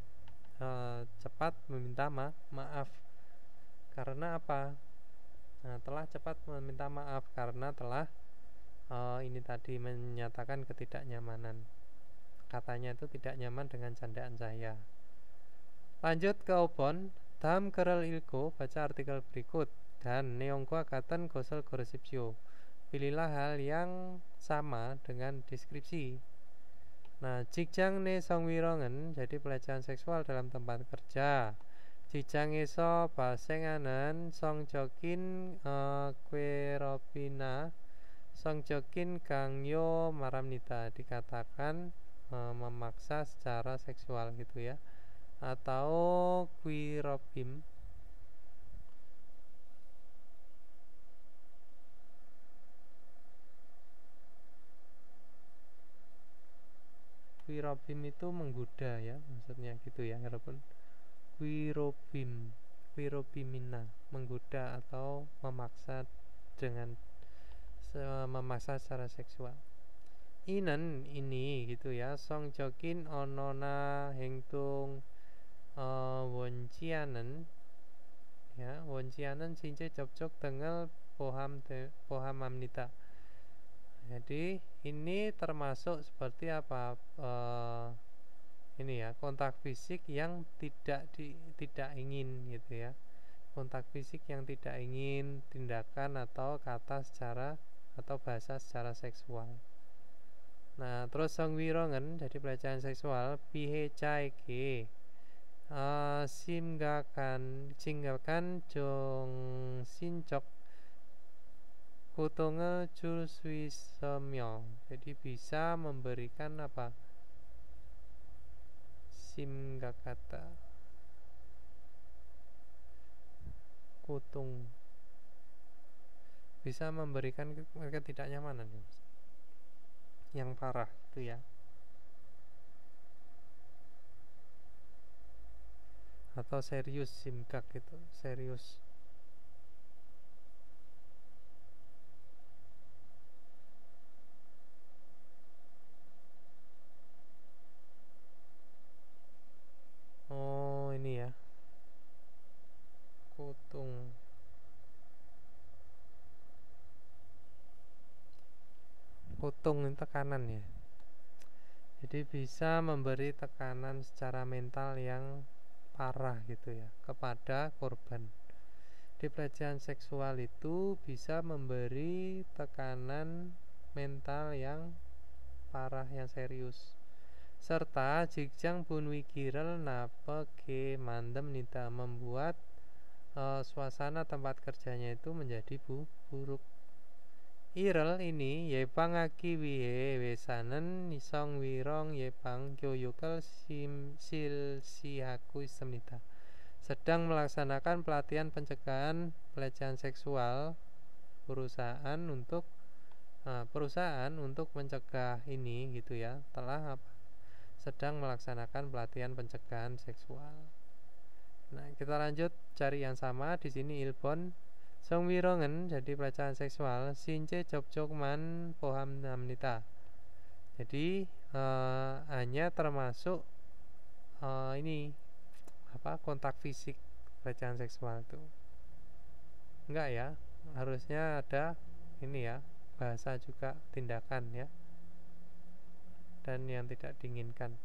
cepat meminta maaf. Karena apa? Nah, telah cepat meminta maaf karena telah ini tadi menyatakan ketidaknyamanan. Katanya itu tidak nyaman dengan candaan saya. Lanjut ke Obon. Dam kerel ilko baca artikel berikut dan neongko akatan gosel goresipsio. Pilihlah hal yang sama dengan deskripsi. Nah, jikjang ne songwirongen jadi pelecehan seksual dalam tempat kerja. Jikjang eso basenganan songjokin kweropina songjokin gangyo maramnita dikatakan memaksa secara seksual gitu ya. Atau kwiropim itu menggoda ya maksudnya gitu ya walaupun kwiropimina menggoda atau memaksa dengan memaksa secara seksual. Inen ini gitu ya songjokin onona hengtung woncianen ya woncianen since jobjok tengel poham amnita. Jadi ini termasuk seperti apa ini ya kontak fisik yang tidak ingin gitu ya, kontak fisik yang tidak ingin, tindakan atau kata secara atau bahasa secara seksual. Nah terus songwirongen jadi pelecehan seksual pihecaike singgakan jong sincok kutunge julswisemyo. Jadi bisa memberikan apa? Simgakata kutung bisa memberikan ketidaknyamanan yang parah itu ya. Atau serius simgak itu serius. Oh ini ya kutung itu tekanan ya. Jadi bisa memberi tekanan secara mental yang parah gitu ya kepada korban. Di pelecehan seksual itu bisa memberi tekanan mental yang parah, yang serius. Serta 직장 분위기를 나쁘게 만듭니다, membuat suasana tempat kerjanya itu menjadi buruk. Irel ini 예방하기 위해 회사는 성희롱 예방 교육을 실시하고 있습니다. Sedang melaksanakan pelatihan pencegahan pelecehan seksual perusahaan untuk mencegah ini gitu ya, telah sedang melaksanakan pelatihan pencegahan seksual. Nah, kita lanjut cari yang sama di sini. 일본 성희롱은 jadi pelecehan seksual 신체 접촉만 포함합니다. Jadi hanya termasuk ini kontak fisik pelecehan seksual itu. Enggak ya, harusnya ada ini ya, bahasa juga tindakan ya, dan yang tidak diinginkan.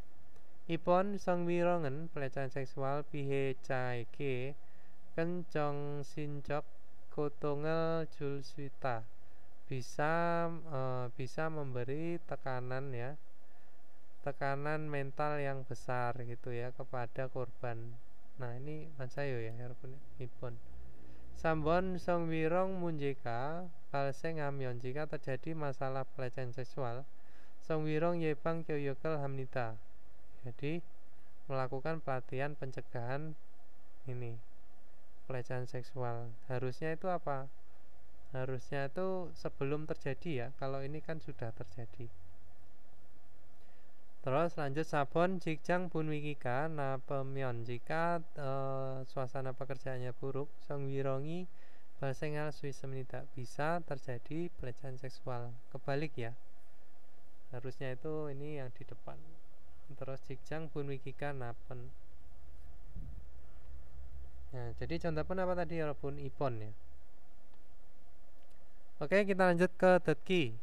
이번 성희롱은 pelecehan seksual 피해자에게 큰 정신적 고통을 줄 수 있다. bisa memberi tekanan ya, tekanan mental yang besar gitu ya kepada korban. Nah, ini 맞아요 ya 여러분. 이번 3번 성희롱 문제가 발생하면 jika terjadi masalah pelecehan seksual 성희롱 예방 교육을 합니다. Jadi melakukan pelatihan pencegahan ini pelecehan seksual. Harusnya itu apa? Harusnya itu sebelum terjadi ya. Kalau ini kan sudah terjadi. Terus lanjut sabon 직장 분위기가 나쁘면 jika suasana pekerjaannya buruk 성희롱이 발생할 수 있습니다. Bisa terjadi pelecehan seksual. Kebalik ya. Harusnya itu ini yang di depan. Terus 직장 분위기가 나쁜. Nah, jadi contoh apa tadi walaupun ipon ya. Oke, kita lanjut ke 듣기.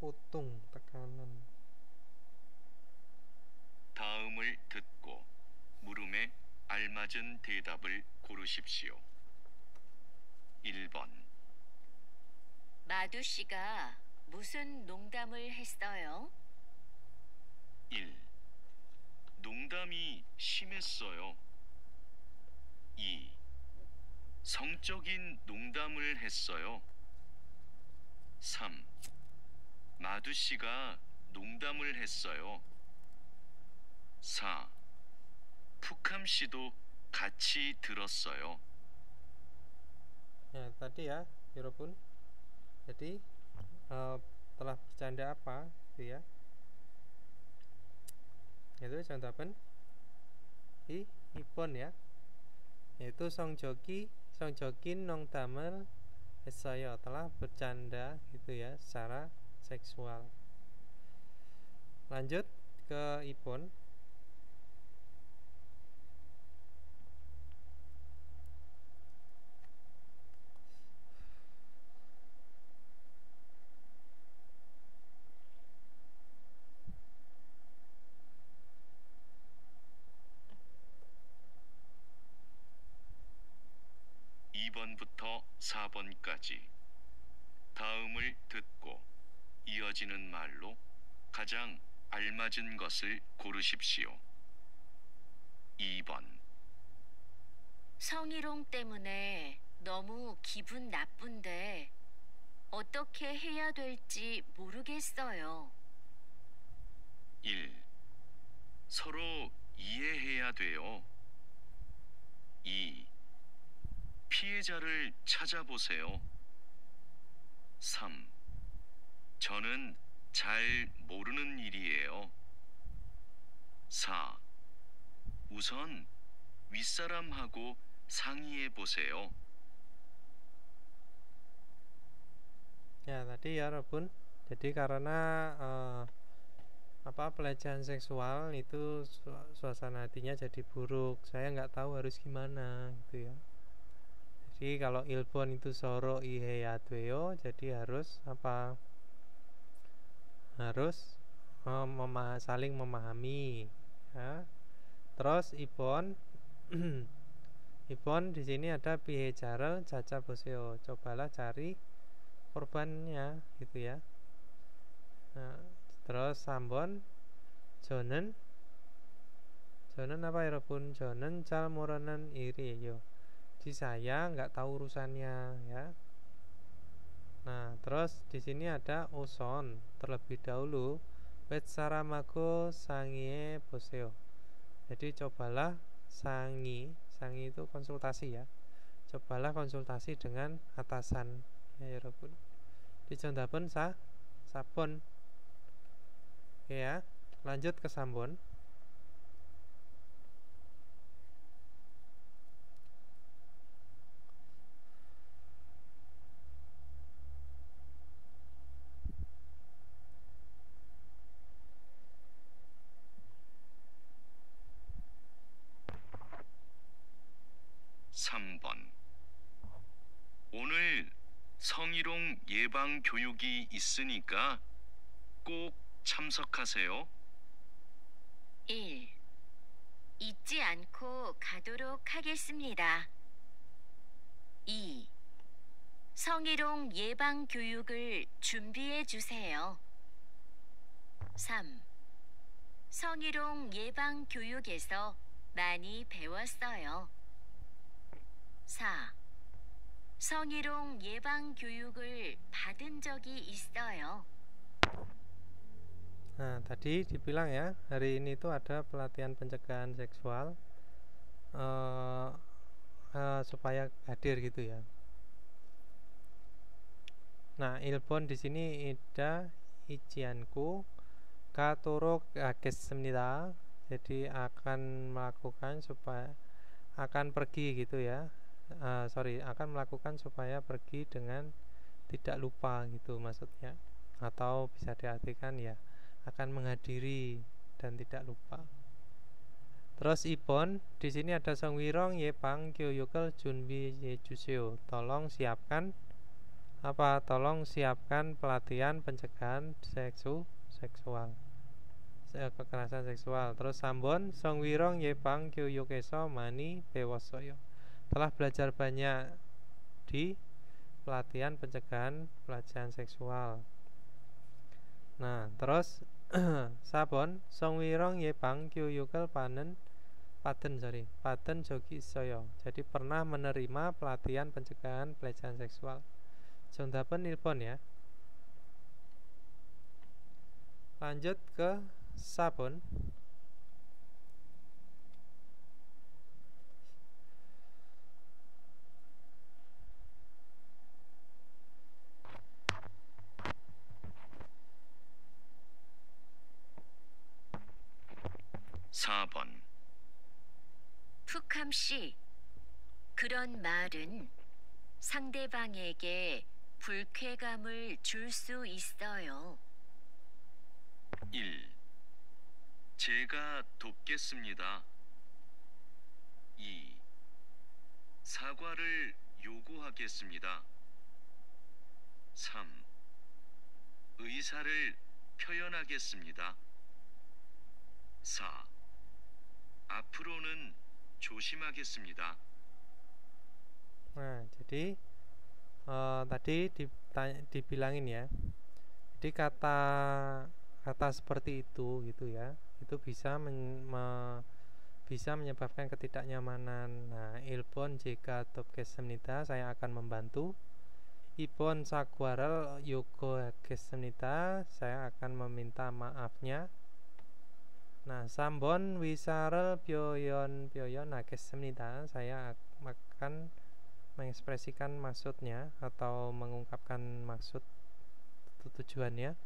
고통, tekanan. 다음을 듣고 물음에 알맞은 대답을 고르십시오. 1번 마두 씨가 무슨 농담을 했어요? 1. 농담이 심했어요. 2. 성적인 농담을 했어요. 3. 마두 씨가 농담을 했어요. 4. 푸캄 씨도 같이 들었어요. Ya, tadi ya, Yurobun. Jadi telah bercanda apa gitu ya. Itu contoh apa? Ipon ya. Yaitu Songjokin 농담을 했어요, telah bercanda gitu ya secara seksual. Lanjut ke Ipon. 부터 4번까지 다음을 듣고 이어지는 말로 가장 알맞은 것을 고르십시오. 2번 성희롱 때문에 너무 기분 나쁜데 어떻게 해야 될지 모르겠어요. 1. 서로 이해해야 돼요. 2. 피해자를 찾아보세요. 3. 저는 잘 모르는 일이에요. 4. 우선 윗사람하고 상의해 보세요. Ya, tadi ya Robun. Jadi karena pelecehan seksual itu suasana hatinya jadi buruk, saya nggak tahu harus gimana gitu ya. Jadi kalau ilpon itu soro ihe yatweo, jadi harus harus saling memahami ya. Terus ipon ipon di sini ada pihejarel caca boseo, cobalah cari korbannya gitu ya. Nah, terus sambon jonen apa ya pun jonen cal moronen iri yo, jadi saya nggak tahu urusannya ya. Nah terus di sini ada oson terlebih dahulu wet saramago sangie boseo, jadi cobalah sangi itu konsultasi ya, cobalah konsultasi dengan atasan ya pun dicondapen sabon. Oke ya, lanjut ke sambon. 오늘 성희롱 예방 교육이 있으니까 꼭 참석하세요. 1. 잊지 않고 가도록 하겠습니다. 2. 성희롱 예방 교육을 준비해 주세요. 3. 성희롱 예방 교육에서 많이 배웠어요. 4. 성희롱 예방 교육을 받은 적이 있어요. Nah, tadi dibilang ya, hari ini tuh ada pelatihan pencegahan seksual supaya hadir gitu ya. Nah, ilpon di sini ida ichianku katoro kages습니다. Jadi akan melakukan supaya akan pergi gitu ya. Akan melakukan supaya pergi dengan tidak lupa gitu maksudnya, atau bisa diartikan ya akan menghadiri dan tidak lupa. Terus ipon di sini ada songwirong yepang 교육을 준비해 주세요. Tolong siapkan tolong siapkan pelatihan pencegahan seksual kekerasan seksual. Terus sambon songwirong yepang 교육에서 많이 배웠어요. Telah belajar banyak di pelatihan pencegahan pelecehan seksual. Nah, terus sabon songwirong yebang 교육을 받은 적이 있어요. Jadi pernah menerima pelatihan pencegahan pelecehan seksual. 정답은 1번 ya. Lanjut ke sabon. 푸캄 씨, 그런 말은 상대방에게 불쾌감을 줄 수 있어요. 1. 제가 돕겠습니다. 2. 사과를 요구하겠습니다. 3. 의사를 표현하겠습니다. 4. 앞으로는 조심하겠습니다. Nah, jadi tadi dibilangin ya. Jadi kata seperti itu gitu ya, itu bisa bisa menyebabkan ketidaknyamanan. Nah, ilpon jika 돕겠습니다, saya akan membantu. Ipon saguarel 요구하겠습니다, saya akan meminta maafnya. Nah, sambon wisarel pyoyon hages습니다, saya akan mengekspresikan maksudnya atau mengungkapkan maksud tujuannya.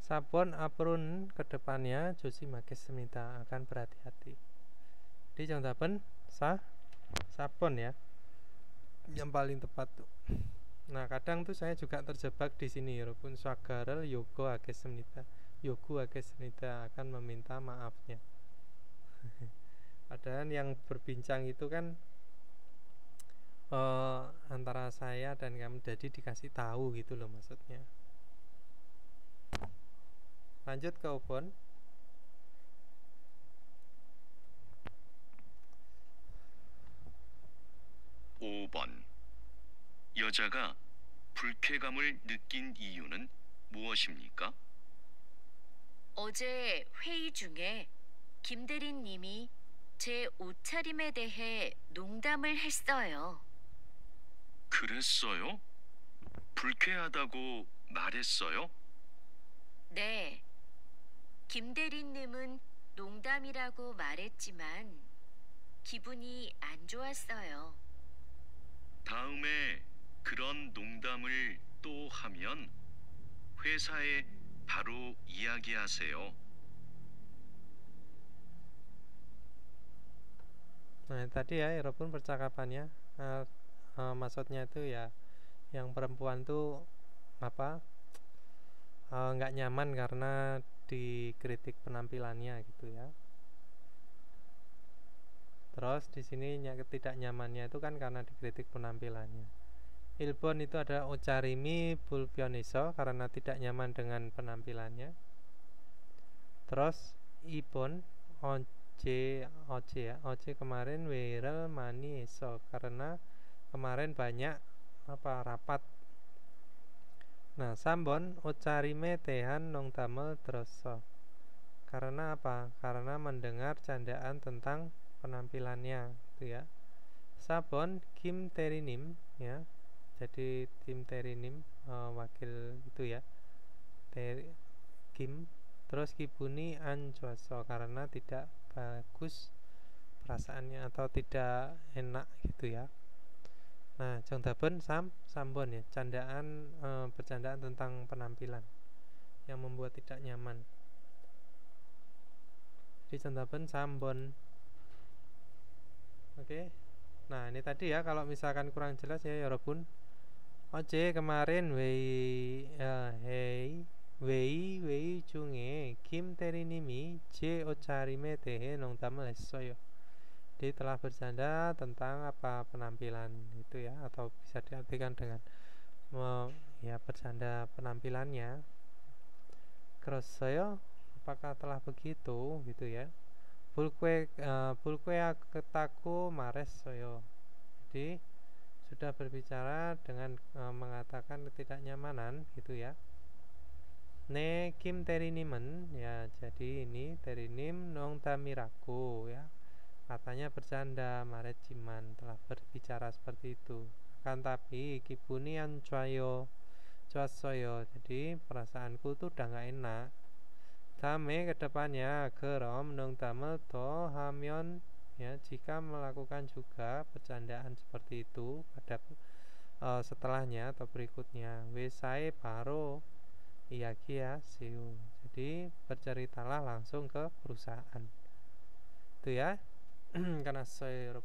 Sabon aprun kedepannya josi hages습니다, akan berhati-hati. Di 정답은 sabon ya, yang paling tepat tuh. Nah, kadang tuh saya juga terjebak di sini ya, walaupun swagarel yoga hages습니다. 요구하겠습니다 akan meminta maafnya. Padahal yang berbincang itu kan antara saya dan kamu, jadi dikasih tahu gitu loh maksudnya. Lanjut ke Ubon. 5번. 여자가 불쾌감을 느낀 이유는 무엇입니까? 어제 회의 중에 김 대리님이 제 옷차림에 대해 농담을 했어요. 그랬어요? 불쾌하다고 말했어요? 네. 김 대리님은 농담이라고 말했지만 기분이 안 좋았어요. 다음에 그런 농담을 또 하면 회사에 바로 이야기하세요. Nah tadi ya Eropun percakapannya, maksudnya itu ya yang perempuan tuh apa, nggak nyaman karena dikritik penampilannya gitu ya. Terus di sini tidak nyamannya itu kan karena dikritik penampilannya. Ilbon itu ada ocarimi bulpioniso karena tidak nyaman dengan penampilannya. Terus ibon oce ya, oce kemarin viral mani eso karena kemarin banyak rapat. Nah, sambon ocarime tehan nong tamel droso. Karena apa? Karena mendengar candaan tentang penampilannya itu ya. Sabon kim terinim ya. Jadi tim terinim wakil itu ya. Kim. Terus kibuni anjoso karena tidak bagus perasaannya atau tidak enak gitu ya. Nah, jongdaben sambon ya, candaan bercandaan tentang penampilan yang membuat tidak nyaman. Di jongdaben sambon. Oke. Nah, ini tadi ya, kalau misalkan kurang jelas ya Yorobun. Oce kemarin wei 중에 김 대리님이 제 옷차림에 대해 농담을 했어요. Dia telah bercanda tentang penampilan itu ya, atau bisa diartikan dengan ya bercanda penampilannya. Kerasayo, apakah telah begitu gitu ya? Bulkwe ketaku mares soyo. Jadi sudah berbicara dengan mengatakan ketidaknyamanan gitu ya. Ne kim terinimen ya, jadi ini terinim nong tamiraku ya, katanya bercanda, maret ciman telah berbicara seperti itu. Kan tapi kibunian cuasoyo, jadi perasaanku tuh udah gak enak. Dame kedepannya gerom nong damel to hamion ya, jika melakukan juga bercandaan seperti itu pada setelahnya atau berikutnya. Wesai baru iya kia siu. Jadi berceritalah langsung ke perusahaan. Itu ya. Karena saya